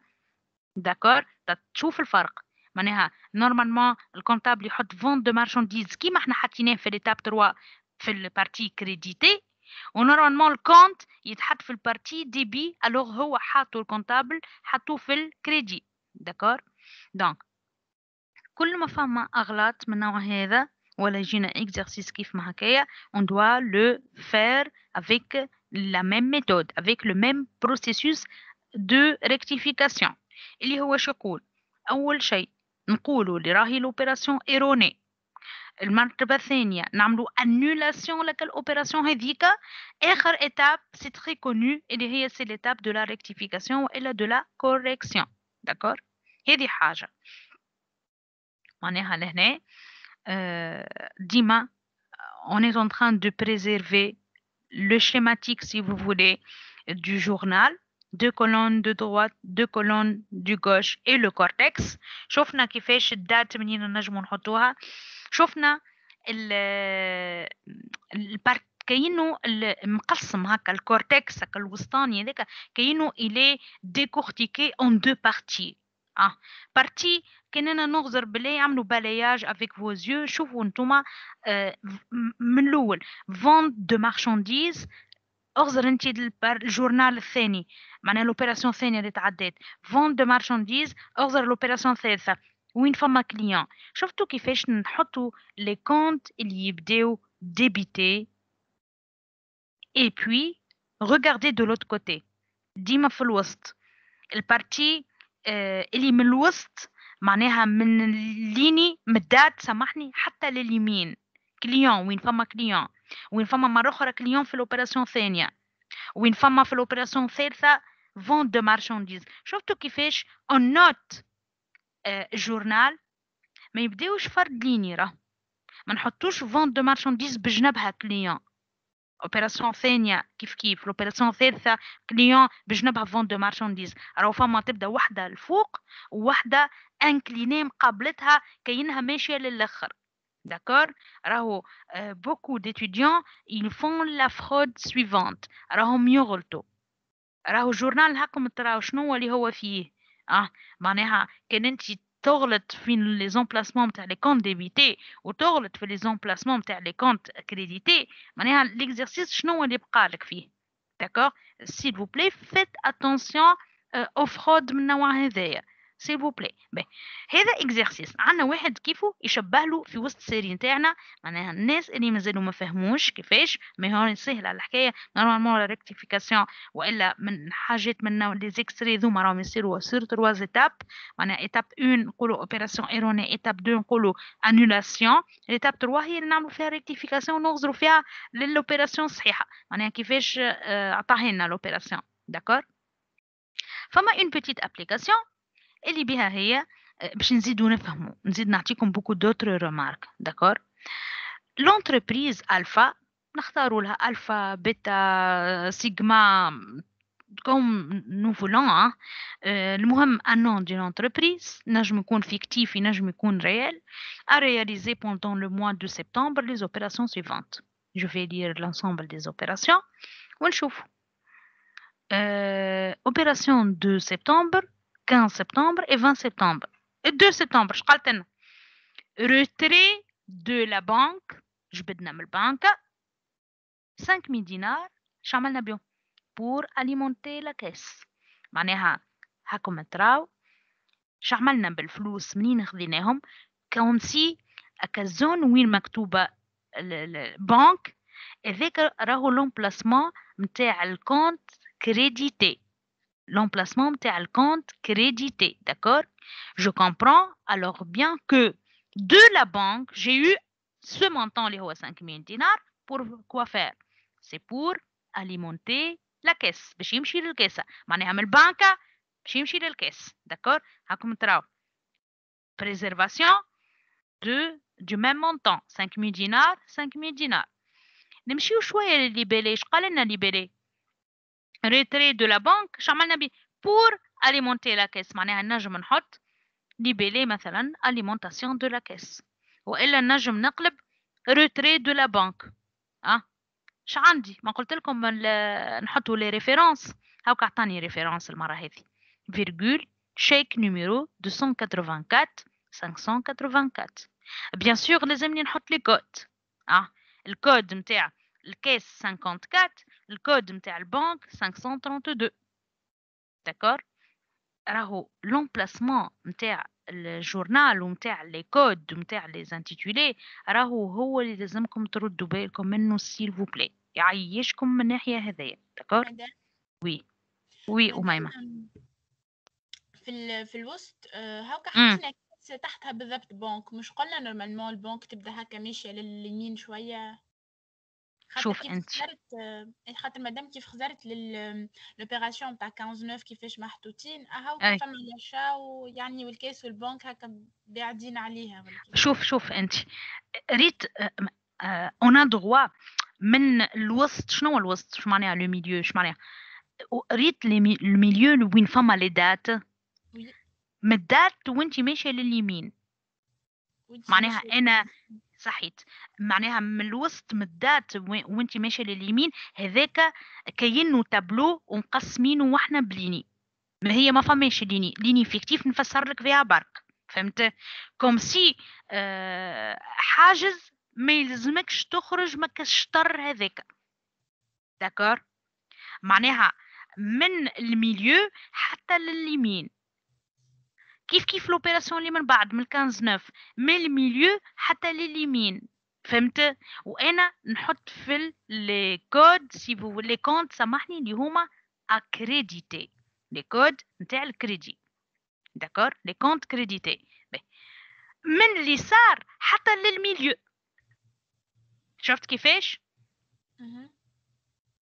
داكور؟ تشوف الفرق. معناها نورمالمون الكونتابل يحط فون دو مارشانديز كيما احنا حطيناه في ليتاب 3 في البارتي كريديتي ونورمالمون الكونت يتحط في البارتي دي بي. الوغ هو حاطو الكونتابل حطوه في الكريدي. داكور؟ دونك كل ما فما اغلاط من نوع هذا ولا يجينا اكزرسيس كيف ما هكايا on doit le faire avec la même méthode avec le même processus de rectification اللي هو شو يقول أول شيء نقولوا اللي راهي l'opération erronée المرتبة الثانية نعملوا annulation لك الأوبيراسيون هذيك آخر étape c'est très connu اللي هي c'est l'étape de la rectification وإلا de la correction d'accord هذه حاجة معناها لهنا ديما on est en train de préserver le schématique si vous voulez du journal deux colonnes de droite deux colonnes du gauche et le cortex شوفنا كيفاش الدات منين نجمو نحطوها شفنا كأنه مقسم هكا الكورتكس هكا الوسطاني هذاك كأنه إلي décortiqué en deux parties بارتي كأننا نغزر بالله يعملوا بالاياج avec vos yeux شوفوا انتوما من الأول vente de marchandises اغزر انت الجورنال الثاني معناها لوبيراسيون الثانيه اللي تعدات vente de marchandises اغزر لوبيراسيون الثالثه وين فما كليون شفتوا كيفاش نحطوا لي كونت اللي يبداو ديبيتي et puis regardez de l'autre côté ديما في الوسط البارتي اللي من الوسط معناها من الليني مدات سامحني حتى لليمين كليون وين فما كليون وين فما مرة أخرى كليون في الأوبراسيون ثانية وين فما في الأوبراسيون ثالثة vente de marchandises شفتوا كيفاش on note جورنال ما يبداوش فرد ليني راه ما نحطوش vente de marchandises بجنبها كليون اوبيراسيون ثانيه كيف الاوبيراسيون الثالثه كليون بجنبها vente de marchandises راهو فما تبدا وحده الفوق وواحده انكليني مقابلتها كأنها ماشيه للاخر d'accord راهو beaucoup d'étudiants ils font la fraude suivante راهم يغلطوا راهو جورنال هاكم تراو شنو اللي هو فيه معناها كان انت تغلط في لي زومبلاسمون نتاع لي كونت ديبيتي وتغلط في لي زومبلاسمون نتاع لي كونت كريديتي معناها ليكزرسيس شنو اللي بقى لك فيه داكور s'il vous plaît faites attention au fraude من النوع هذايا s'il vous plaît هذا اكزرسيس عندنا واحد كيفه يشبه له في وسط السيري نتاعنا معناها الناس اللي مازالوا ما فهموش كيفاش ما هو سهله الحكايه نورمالمون لا ريكتيفيكاسيون والا من حاجات من نوع لي زيكستري ذوما راهم يصيروا سور 3 ايتاب معناها ايتاب 1 نقولوا اوبيراسيون ايروني ايتاب 2 نقولوا انولاسيون ايتاب 3 هي اللي نعملوا فيها ريكتيفيكاسيون ونغزروا فيها للاوبيراسيون الصحيحه معناها كيفاش عطاها لنا الاوبيراسيون داكور فما اون بيتيت ابليكاسيون اللي بها هي باش نزيدو نفهمو نزيد نعطيكم بوكو دوتر ريمارك داكور لونتربريز الفا نختاروا لها الفا بيتا سيغما كوم نو فولون المهم ان نون دي لونتربريز نجم يكون فيكتيف نجم يكون ريال a réalisé pendant le mois de septembre les opérations suivantes je vais lire l'ensemble des opérations ونشوف opération de septembre 15 septembre et 20 septembre. Et 2 septembre, je قالت retrait de la banque, جبدنا من البنكة 5000 دينار شعملنا بيهم pour alimenter la caisse. معناها هاكم تراو شعملنا بالفلوس منين خذيناهم كون سي أكازون وين مكتوبة البنك هذاك راهو لومبلاسمون متاع الكونت كريديتي l'emplacement de compte crédité, d'accord? Je comprends alors bien que de la banque, j'ai eu ce montant, les 5000 dinars, pour quoi faire? C'est pour alimenter la caisse. باش يمشي للكاسة. معناها من البنكة باش يمشي للكاس, d'accord? هاكم تراو. Préservation du même montant, 5000 dinars, 5000 dinars. نمشيو شوية للليبالي, اش قال لنا ليبالي؟ retrait de la banque شعملنا بيه pour alimenter la caisse معناها نجم نحط ليبالي مثلا alimentation de la caisse وإلا نجم نقلب retrait de la banque ش عندي ما قلت لكم نحطوا لي ريفيرونس هاوك عطاني ريفيرونس المرة هذه virgule chèque numéro 284 584 bien sûr لازمني نحط لي كود الكود نتاع الكاس 54 الكود نتاع البنك 532 داكور راهو لومبلاسمون نتاع الجورنال ونتاع لي كود ونتاع لي زانتيتولي راهو هو اللي لازمكم تردوا بالكم منه سيل فو بلاي يعيشكم من الناحيه هذيا. داكور. مدام وي وي مدام أميمة. في الوسط هاكا امم حطينا كيس تحتها بالضبط بنك، مش قلنا نورمالمون البنك تبدا هكا ماشيه لليمين شويه، خاطر شوف كيف انت، خسرت خاطر مادام كيف خسرت لوبيراسيون تاع 15 كيفاش محطوطين هاكا اي فما ياشا ويعني والكيس والبنك هكا قاعدين عليها ولا كيف. شوف انت ريت اون دروا من الوسط. شنو هو الوسط؟ شو معناها لو ميليو؟ شو معناها ريت الميليو وين فما لي دات؟ وي من الدات وانت ماشيه لليمين، وانتي معناها ماشيه انا صحيت. معناها من الوسط من الدات وانت ماشيه لليمين، هذاك كاينه تابلو ومقسمينه واحنا بليني. ما هي ما فماش ليني فيكتيف نفسر لك فيها برك، فهمت؟ كوم سي حاجز ما يلزمكش تخرج من الشطر هذاك. داكور. معناها من الميليو حتى لليمين، كيف لوبيراسيون اللي من بعد من 15 9 من الميليو حتى لليمين، فهمت؟ وانا نحط في لي كود سي فو لي كونت سامحني اللي هما اكريديتي، لي كود نتاع الكريدي. داكور، لي كونت كريديتي من اليسار حتى للميليو. شفت كيفاش؟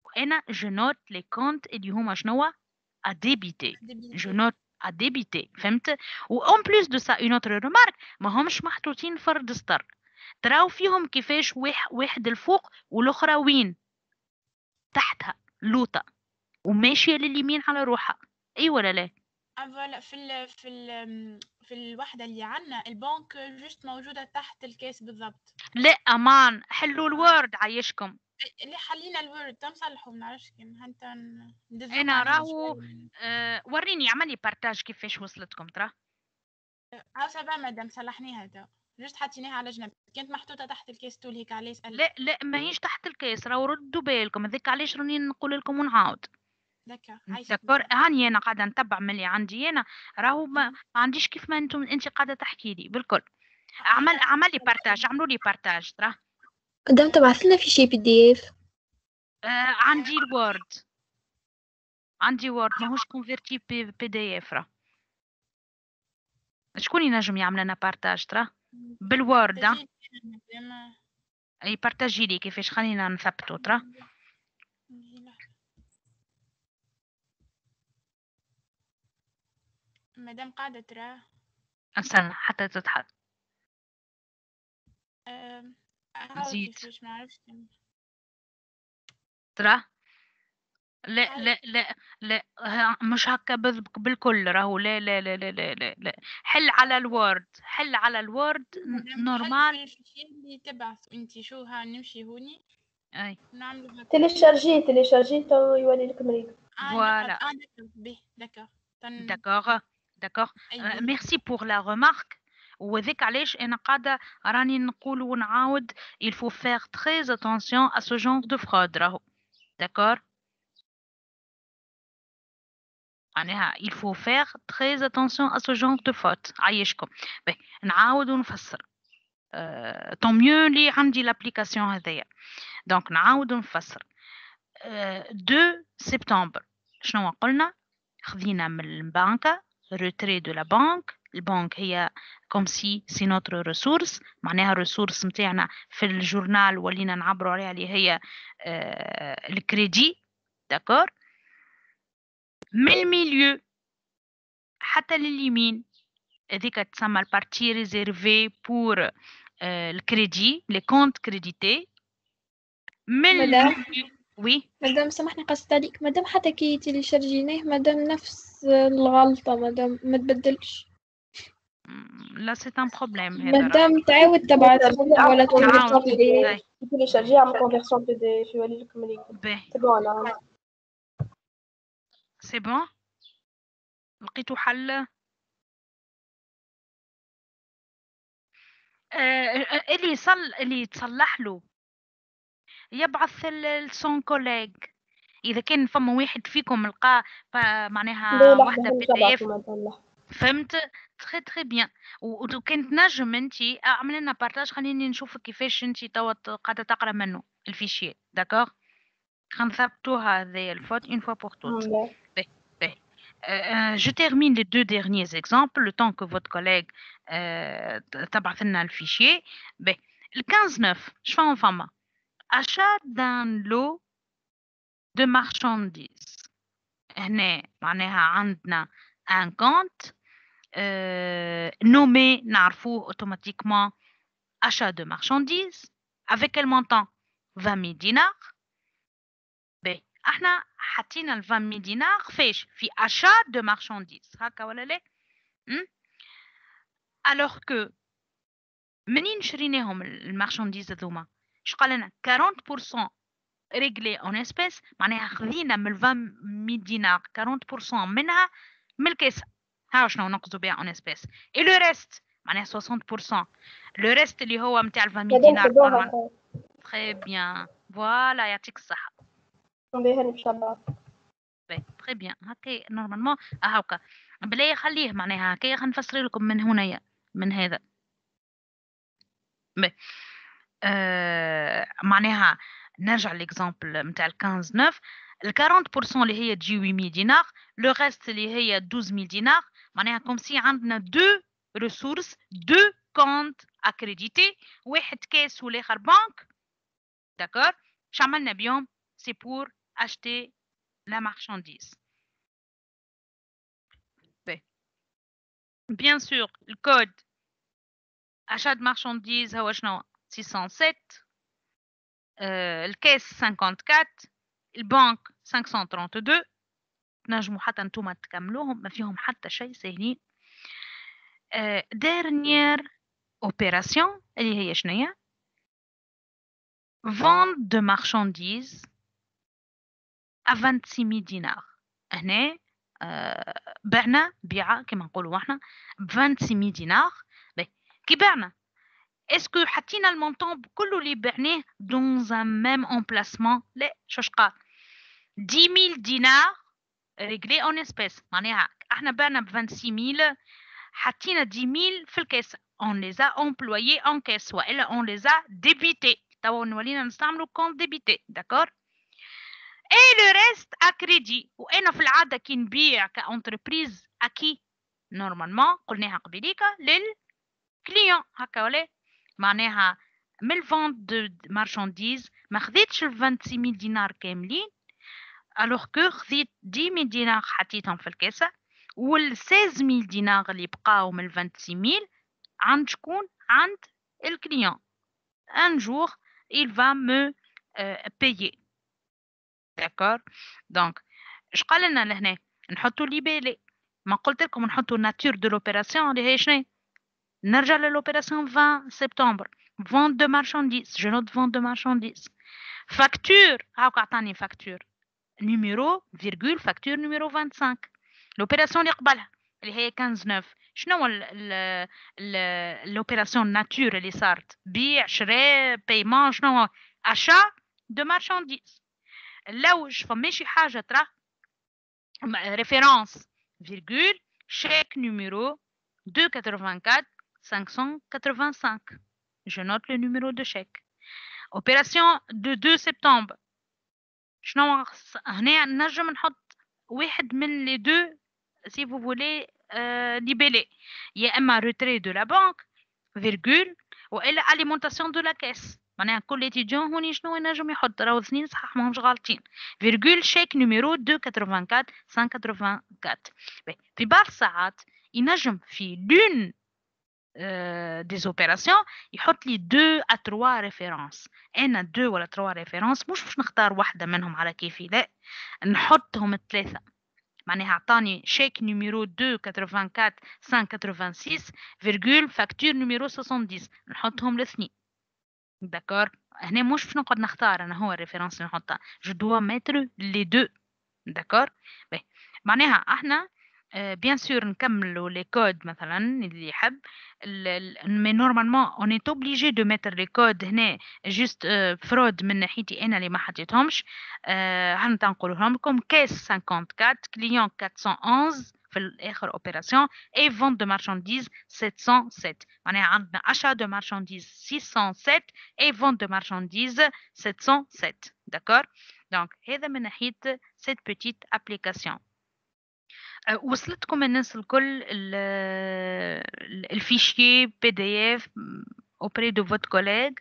وانا جو نوت لي كونت اللي هما شنو اديبيتي، جو نوت اديبيتي، فهمت؟ وان بليس دو سا اون اوتر ريمارك، ما همش محطوطين فرد سطر، تراو فيهم كيفاش واحد الفوق والاخرى وين تحتها لوطه وماشيه لليمين على روحها. اي ولا لا؟ فوالا في الوحدة اللي عنا البنك جست موجودة تحت الكيس بالضبط. لا امان، حلوا الوورد عايشكم. اللي حلينا الورد تم صلحوا منعرفش كان حتى ندزوك انا معناها راهو شوية. وريني اعملي بارتاج كيفاش وصلتكم ترى. هاو سافا مادام صلحناها تو، جست حطيناها على جنب، كانت محطوطة تحت الكيس طول هيك عليه سألت. لا ماهيش تحت الكيس، راهو ردوا بالكم، هذاك علاش راني نقول لكم ونعاود. دكا عايشك دكور، مدام. هاني انا قاعده نتبع من اللي عندي انا، راهو ما عنديش كيف ما انت قاعده تحكي لي بالكل. اعملي بارتاج، اعملوا لي بارتاج ترى. مدام تبعث لنا في شي PDF. عندي الوورد، عندي وورد ماهوش كونفيرتي بي دي اف راه. شكون ينجم يعمل لنا بارتاج ترى بالوورد؟ تجي مدام. اي بارتاجي لي كيفاش، خلينا نثبتو ترى. مدام قاعدة ترى. استنى حتى تتحط. هاو زيد كيفاش معرفش ترى. لا مش هكا بالكل راهو. لا حل على الوورد، حل على الوورد مدام حل نورمال. في الشيء اللي تبعث انتي شو ها نمشي هوني اي نعملوا هكا. تيليشارجي تو يولي لك مريض. نقعد فوالا. دكا به دكا داكوغ اي ميرسي بور لا ريمارك. وذيك علاش انا قاعده راني نقول ونعاود il faut faire très attention à ce genre de fraude راهو. داكور، معناها il faut faire très attention à ce genre de faute. عايشكم باهي نعاود ونفسر. طون ميو لي عندي لابليكاسيون هذايا. دونك نعاود نفسر. 2 سبتمبر شنو قلنا؟ خذينا من البنكة روتري دو لا بانك. البنك هي كوم سي نوتر ريسورس، معناها الريسورس نتاعنا في الجورنال ولينا نعبروا عليها اللي هي الكريدي. داكور. من الميليو حتى لليمين هذيك تسمى البارتي ريزيرفي بور الكريدي، لي كونت كريديتي. من مدام وي مدام سامحني قصت عليك، مدام حتى كي تيليشارجيناه مدام نفس الغلطة مدام ما تبدلش. لا سي ان بروبليم هذا راه. مدام تعاود تبعث لنا ولا نعاود. تبعث PDF. أي. تيليشارجي عمل كونفيرسيون PDF يولي لك مريض. باهي سي بون انا سي بون، لقيتو حل. اللي يتصلح له يبعث لسون كوليغ. اذا كان فما واحد فيكم لقى معناها لا واحده لحظة بي نرجع دي اف، بعث مدام. فهمت؟ تري بيان. وكان تنجم انت اعمل لنا بارتاج، خليني نشوف كيفاش انت توا قاعده تقرا منه الفيشيه. داكوغ. غنثبتوها هذه الفوت une fois pour toutes. الحمد لله. Je termine les deux derniers exemples, le temps que votre collègue تبعث لنا le fichier. Le 15-9, je fais en femme. Achat d'un lot de marchandises. هنا معناها عندنا un compte nommé نعرفوه automatiquement achat de marchandises avec quel montant 20 000 dinars. احنا حطينا ال 20 000 دينار فيش في achat de marchandises هكا ولا لا؟ alors que منين شريناهم المارشانديز هذوما؟ اش قال لنا 40% ريغلي اون اسبيس، معناها خذينا من 20 000 دينار 40% منها من الكيسه. ها شنو نقصدوا بها اون اسبيس. اي لو ريست معناها 60%. لو ريست اللي هو نتاع 20 000 مادام دينار. خذوها تري بيان فوالا يعطيك الصحه. باهي ان شاء الله. تري بيان هكا نورمالمون هاكا بلا خليه معناها هكا غنفسر لكم من هنايا من هذا. معناها نرجع ليكزامبل نتاع ال 15-9. ال 40% اللي هي تجي 8 دينار، لو ريست اللي هي 12000 دينار، معناها كوم سي عندنا دو ريسورس دو كونت اكريديتي، واحد كاس والاخر بنك. داكور اش عملنا بيهم؟ سي بور اشتي لا مارشانديز. بيان سور الكود achat de marchandises هو شنو 607. الكاس 54، البنك 532. تنجموا حتى نتوما تكملوهم ما فيهم حتى شيء سهلين. dernière opération اللي هي شنية؟ vente de marchandises à 26 000 دينار. هنا بعنا بيعة كما نقولوا احنا ب 26 000 دينار. كي بعنا اسكو حطينا المونطون كله اللي بعناه dans un même emplacement؟ لا. شوش قال 10 000 دينار ريغلي اون اسبيس، معناها احنا بعنا ب 26000 حطينا 10000 في الكاس on les a employés en caisse والا on les a débités. توا نولينا نستعملوا كونت ديبيتي. داكور اي لو ريست ا كريدي. وانا في العاده كي نبيع كاونتربريز اكي نورمالمون قلناها قبيليكا للكليون هكا ولا معناها من الفونت دو مارشانديز ما خذيتش ال 26000 دينار كاملين، الوغ كو خذيت 10000 دينار حطيتهم في الكاسه، وال 16000 دينار اللي بقاو من 26000 عند شكون؟ عند الكليون. ان جور il va me payer. داكور دونك اش قال لنا لهنا؟ نحطوا ليبيلي. ما قلت لكم نحطوا ناتور دو لوبيراسيون اللي هي شنو؟ نرجع للوبيراسيون 20 سبتمبر vente de marchandises. je note vente de marchandises. facture هاكا عطاني facture numéro virgule facture numéro 25. l'opération اللي قبلها اللي هي 15-9 شنو l'opération nature اللي صارت؟ بيع شراء بايمون. شنو achat de marchandises. لو فماشي حاجه ترى référence virgule chèque numéro 284 585. je note le numéro de chèque. opération de 2 septembre شنو هنا؟ نجم نحط واحد من les deux si vous voulez libellé. يا اما retrait de la banque virgule والا alimentation de la caisse. معناها كل اتيديون هوني شنو ينجم يحط؟ راهو اثنين صح ماهمش غالطين. فيرجول شيك نيميرو 284 584. في بعض الساعات ينجم في لون des opérations يحط لي 2 à 3 ريفيرونس. انا 2 ولا 3 ريفيرونس مش باش نختار واحده منهم على كيفي، لا نحطهم الثلاثه. معناها عطاني شيك نيميرو 284 586 فيرجول فاكتور نيميرو 70 نحطهم الاثنين. داكور هنا مش باش نقعد نختار انا هو الريفيرونس اللي نحطها، جو دوا ميتر لي دو. داكور معناها احنا بيان سور نكملوا لي كود مثلا اللي يحب، مي نورمالمون اون ايت اوبليجي دو ميتر لي كود هنا جوست فرود من ناحيتي انا اللي ما حطيتهمش. هنقولهم لكم كاس 54 كليون 411 في الاخر اوبيراسيون اي فونت دو مارشانديز 707. معناها عندنا achat دو مارشانديز 607 اي فونت دو مارشانديز 707. داكور دونك هذا من ناحية cette petite application. وصلتكم الناس الكل الفيشيي PDF auprès de votre collègue?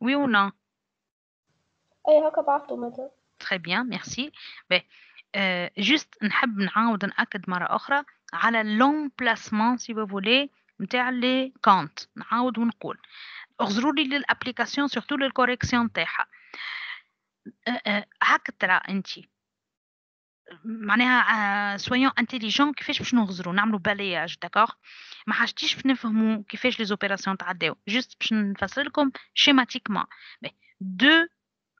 Oui ou non? أي هكا بعثته مدام. Très bien, merci. Ben, juste نحب نعاود نأكد مرة أخرى على l'emplacement si vous voulez نتاع لي كونت. نعاود ونقول اغزروا لي للابليكاسيون سورتو للكوريكسيون تاعها. هاك ترى انت معناها سويون انتيليجون كيفاش باش نغزروا نعملوا بالياج داكوغ. ما حاجتيش باش نفهموا كيفاش لي زوبيراسيون تعداو، جوست باش نفسر لكم شيماتيكمون. 2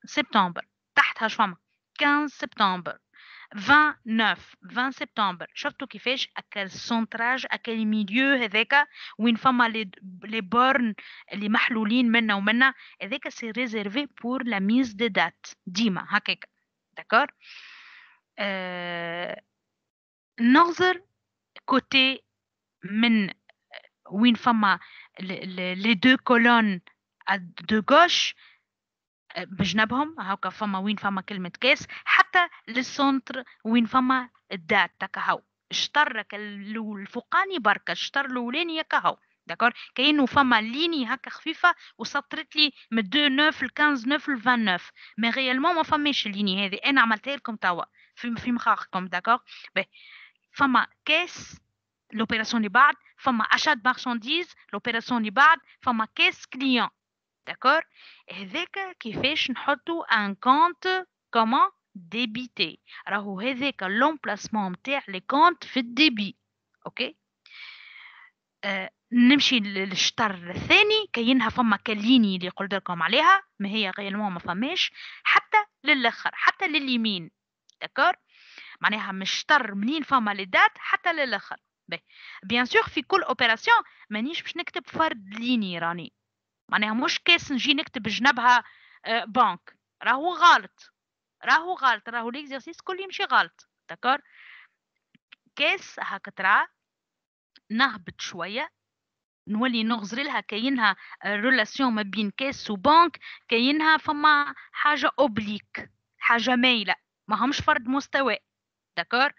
سبتمبر تحتها شو فما 15 سبتمبر 20 سبتمبر. شفتوا كيفاش اكل سونتراج اكل ميليو هذاك وين فما لي بورن اللي محلولين منا ومنا، هذاك سي ريزيرفي بور لا ميز دو دات ديما هكاك داكور. نغزر كوتي من وين فما لي دو كولون دو غوش بجنبهم هاكا فما وين فما كلمة كاس، حتى للسونتر وين فما الدات تكهو اشتر الفوقاني بركة اشتر الأولاني كهو داكور. كأنه فما ليني هكا خفيفة وسطرت لي من 2 9 ل 15 9 ل 29 مي غيالمون ما فماش الليني هذه، أنا عملتها لكم توا في مخاخكم داكور. فما كاس لوبيراسيون اللي بعد، فما أشاد مارشانديز لوبيراسيون اللي بعد، فما كاس كليون داكور. هذاك كيفاش نحطو ان كونت كومون ديبيتي، راهو هذاك لومبلاسمون نتاع لي كونت في الديبي. اوكي نمشي للشطر الثاني كاينها فما كليني اللي قلت لكم عليها، ما هي غيالمون ما فماش حتى للاخر حتى لليمين داكور. معناها مش شطر منين فما لي دات حتى للاخر. بيان سور في كل اوبيراسيون مانيش باش نكتب فرد ليني راني، معناها مش كاس نجي نكتب بجنبها بنك، راهو غلط راهو ليكزرسيس كل يمشي غلط داكور. كاس هكا ترى نهبط شويه نولي نغزر لها كاينها ريلاسيون ما بين كاس وبنك، كاينها فما حاجه اوبليك حاجه مايله ما همش فرد مستوى داكور.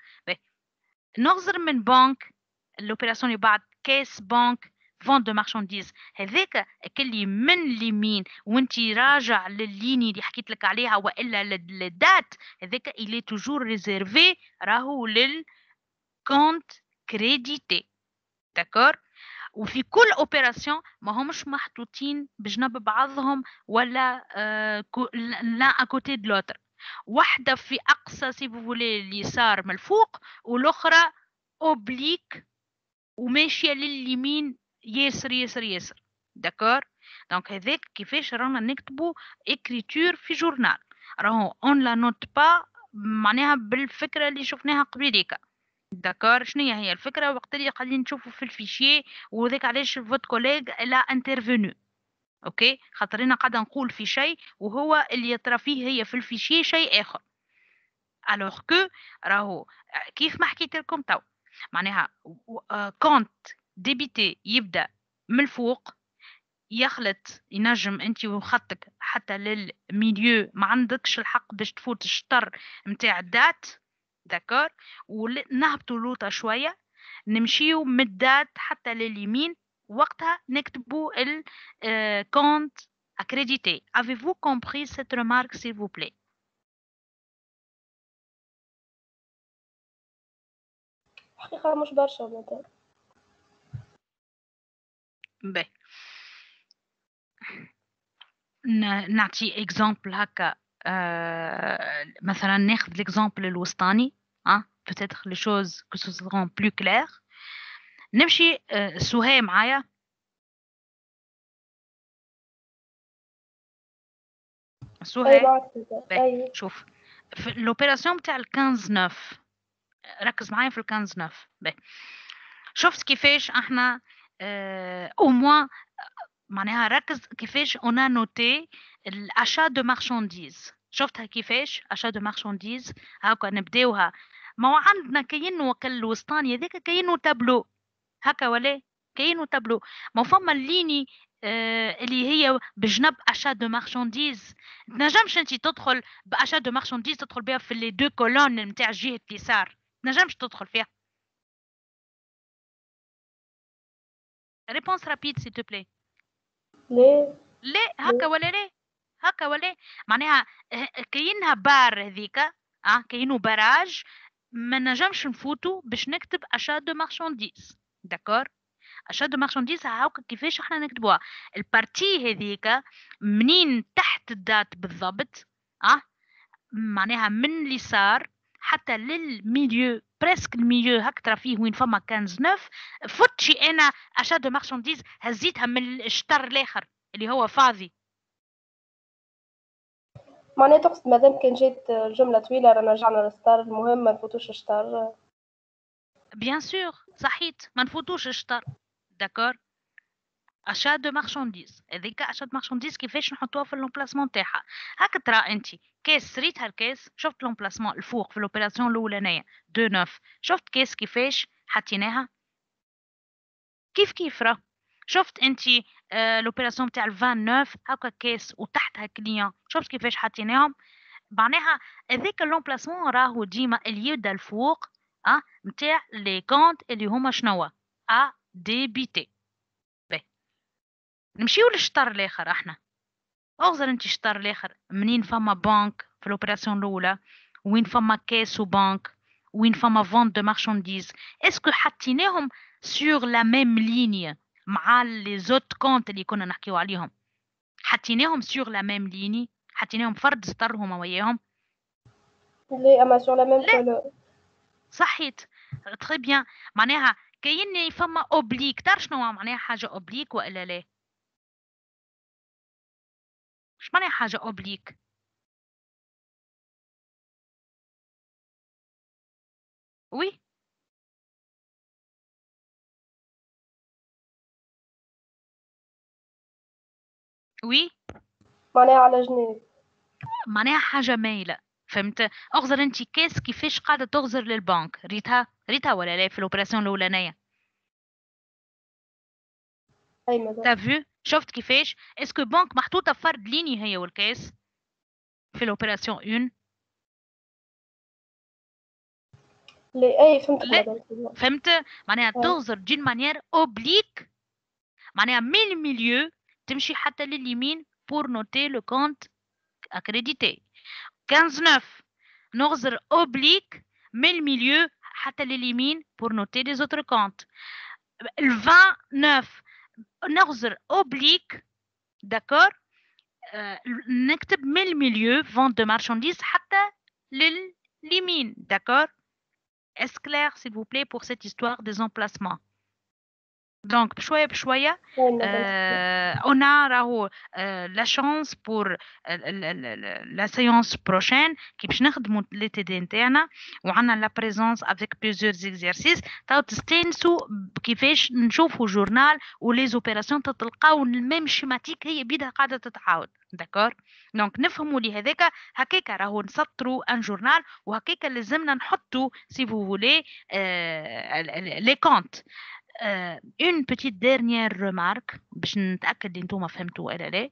نغزر من بنك الاوبيراسيون اللي بعد كاس بنك فون دو مارشانديز، هذاك كلي من اليمين وانتي راجع للليني اللي حكيت لك عليها والا للدات، هذاك الي توجور ريزيرفي راهو للكونت كريديتي داكور. وفي كل اوبيراسيون ما همش محطوطين بجنب بعضهم ولا لا اكوتي دو لوتر، واحده في اقصى سي فو فولي اليسار من الفوق والاخرى اوبليك وماشيه لليمين ياسر ياسر ياسر داكور. دونك هذاك كيفاش رانا نكتبوا اكريتور في جورنال، راهو اون لا نوت با معناها بالفكره اللي شفناها قبيليكا داكور. شنو هي الفكره وقت اللي قاعدين نشوفوا في الفيشيه وذاك علاش فوت كوليغ لا انترفينو اوكي، خاطرنا قاعده نقول في شيء وهو اللي يطرى فيه هي في الفيشيه شيء اخر. الوغ كو راهو كيف ما حكيت لكم تو معناها كونت ديبيتي يبدا من الفوق يخلط ينجم انت وخطك حتى للميليو، ما عندكش الحق باش تفوت الشطر نتاع الدات داكور. ونهبطوا لوطه شويه نمشيو من الدات حتى لليمين، وقتها نكتبوا الكونت accrédité. Avez-vous compris cette remarque s'il vous plaît? حقيقة مش برشا مدام. باهي نعطي اكزامبل هكا مثلا ناخذ ليكزامبل الوسطاني peut-être les choses que ce seront plus claires. نمشي سهى معايا. سهى شوف في الاوبيراسيون بتاع ال 15 9 ركز معايا في ال 15 9 شفت كيفاش احنا او موان معناها ركز كيفاش اون نوتي الاشا دو مارشانديز. شفتها كيفاش اشا دو مارشانديز هاكا نبداوها. ما هو عندنا كاينو كالوسطاني هذاك كاينو تابلو هكا ولا كاينو تابلو، ما فما الليني اللي هي بجنب achat de marchandises. تنجمش انت تدخل بachat de marchandises تدخل بها في les deux colonnes نتاع جهة اليسار. تنجمش تدخل فيها. Réponse rapide s'il te plaît. ليه؟ ليه هكا ولا ليه؟ هكا ولا معناها كاينها بار هذيك كاينو باراج ما نجمش نفوتو باش نكتب achat de marchandises. داكور؟ achat de marchandises هاكا كيفاش احنا نكتبوها. البارتي هذيك منين تحت الدات بالضبط معناها من اليسار حتى للميليو بريسك الميليو هكا ترى فيه وين فما 15 فتشي انا achat de marchandises هزيتها من الشطر الاخر اللي هو فاضي. معناها تقصد مادام كان جات الجملة طويلة رانا رجعنا للستار المهم ما نفوتوش الشطر. بيان سور صحيت ما نفوتوش الشطر. داكور achat de marchandises هذيك achat de marchandises كيفاش نحطوها في الامبلاسمون تاعها. هاكا ترى انت كاس ريتها الكاس شفت الامبلاسمون الفوق في الاوبيراسيون الاولانيه 2 9 شفت كاس كيفاش حطيناها كيف راه شفت انت لوبيراسيون تاع 29 هاكا كاس وتحتها كليون شفت كيفاش حطيناهم. معناها هذاك لومبلاسمون راهو ديما اليد الفوق نتاع لي كونت اللي هما شنو دي بي تي. نمشيو للشطر الاخر احنا اغزر انت الشطر الاخر منين فما بنك في الاوبيراسيون الاولى وين فما كاس وبنك وين فما فونت دو مارشانديز اسكو حطيناهم سور لا ميم لينيه مع لي زوت كونت اللي كنا نحكيو عليهم حطيناهم سور لا ميم ليني حطيناهم فرد سطر هما وياهم. ليه اما سور لا ميم كولور. صحيت تري بيان معناها كاين فما اوبليك تعرف شنو معناها حاجه اوبليك والا لا؟ اش معناها حاجه اوبليك؟ وي وي معناها على جناب معناها حاجه مايله فهمت. اغزر انت كاس كيفاش قاعده تغزر للبنك ريتها ولا لا في الاوبراسيون الاولانيه. اي مدام تا فيو شفت كيفاش اسكو بنك محطوطه فرد ليني هي والكاس في الاوبراسيون 1. ليه اي فهمتك لا مدام فهمت معناها تغزر دين مانيير اوبليك معناها من الميليو تمشي حتى لليمين pour noter le compte accrédité. 15 نغزر oblique من الميليو حتى لليمين pour noter les autres comptes. 29 نغزر oblique d'accord نكتب من الميليو vente de marchandises حتى لليمين d'accord. Est-ce clair s'il vous plaît pour cette histoire des emplacements? Donc, بشوية on a la chance pour la séance prochaine qui باش نخدموا les TD نتاعنا وعندنا la présence avec plusieurs exercices تاو تستانسوا كيفاش نشوفوا جورنال وليز اوبيراسيون تلقاو الميم شيماتيك هي بيدها قاعدة تتعاود داكور. دونك نفهموا لي هذاك هكاك راهو نسطروا ان جورنال وهكاك لازمنا نحطوا سي فو فولي لي كونت. une petite dernière remarque باش نتاكد ان نتوما فهمتوا ولا لا.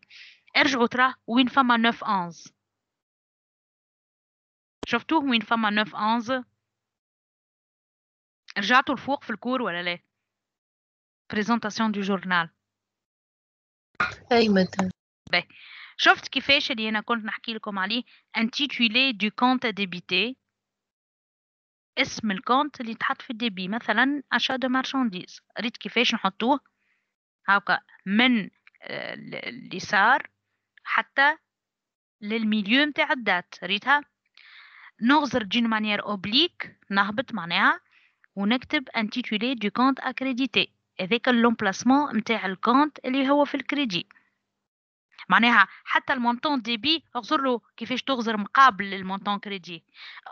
ارجعوا ترى وين فما 9 11 شفتوه وين فما 9 11 رجعتوا الفوق في الكور ولا لا؟ بريزونطاسيون دو جورنال اي مدام. شفت كيفاش اللي انا كنت نحكي لكم عليه intitulé du compte débité اسم الكونت اللي تحط في الديبي مثلا achat de marchandises ريت كيفاش نحطوه هاكا من اليسار حتى للميليو نتاع الدات ريتها نغزر دون مانيير اوبليك نهبط معناها ونكتب intitulé du compte accrédité هذاك لومبلاسمون نتاع الكونت اللي هو في الكريدي معناها حتى المونطون ديبي اغزر له كيفاش تغزر مقابل المونطون كريدي.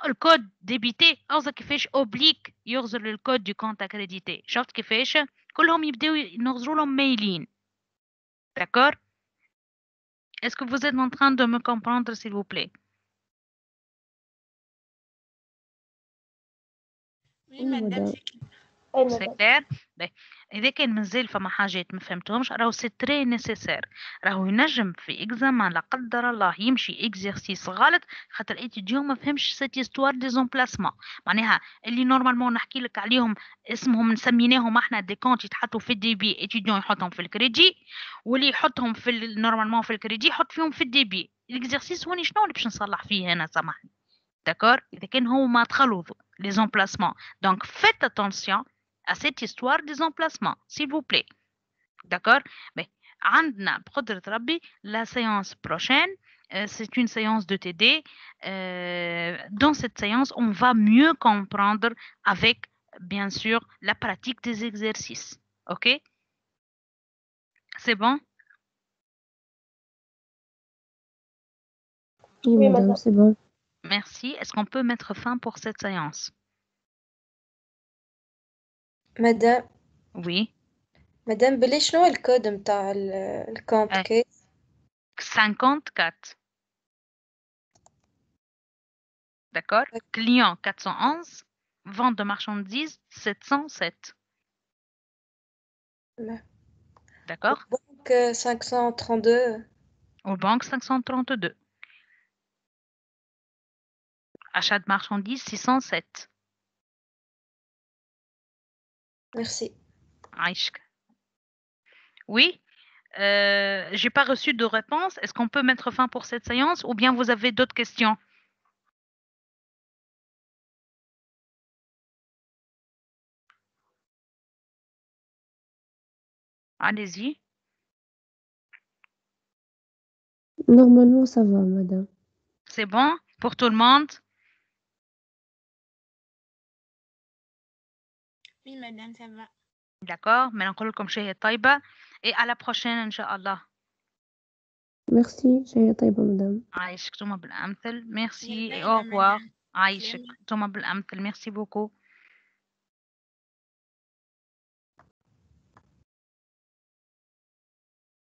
الكود ديبيتي اغزر كيفاش اوبليك يغزر للكود دو كونت اكريديتي. شفت كيفاش كلهم يبداو نغزروا لهم مايلين d'accord. Est-ce que vous êtes en train de me comprendre s'il vous plaît? Oui, madame. أي سي مدام. كلير. اذا كان مازال فما حاجات ما فهمتهمش راهو سي تري نيسيسير، راهو ينجم في اكزامان لا قدر الله يمشي اكزرسيس غلط خاطر ايتيديون ما فهمش سيت استوار دي زومبلاسمون، معناها اللي نورمالمون نحكي لك عليهم اسمهم سميناهم احنا دي كونت يتحطوا في الدي بي، ايتيديون يحطهم في الكريدي، واللي يحطهم في نورمالمون في الكريدي يحط فيهم في الدي بي. الاكزرسيس هوني شنو اللي باش نصلح فيه انا سامحني، داكور؟ اذا كان هما تخلطوا لي زومبلاسمون، دونك فيت اتونسيون à cette histoire des emplacements, s'il vous plaît. D'accord? Mais عندنا بقدرة ربي la séance prochaine, c'est une séance de TD. Dans cette séance, on va mieux comprendre avec, bien sûr, la pratique des exercices. OK? C'est bon? Oui, Oui, madame, madame. c'est bon. Merci. Est-ce qu'on peut mettre fin pour cette séance? مدام Oui. بلي شنو الكود متاع الكونت آه. كيس 54. D'accord? Client 411, vente de marchandises 707. D'accord? Donc 532. Aux banques 532. Achat de marchandises 607. Merci. Aïchk. Oui, j'ai pas reçu de réponse. Est-ce qu'on peut mettre fin pour cette séance ou bien vous avez d'autres questions? Allez-y. Normalement, ça va, madame. C'est bon pour tout le monde? Oui, madame, ça va. D'accord. Maintenant, نقول لكم شيء طيبة et à la prochaine إن شاء الله. Merci, شيء طيبة, madame. عايشك توما بالأمثل. Merci et يلا au revoir. madame. عايشك سلامة. توما بالأمثل. Merci beaucoup.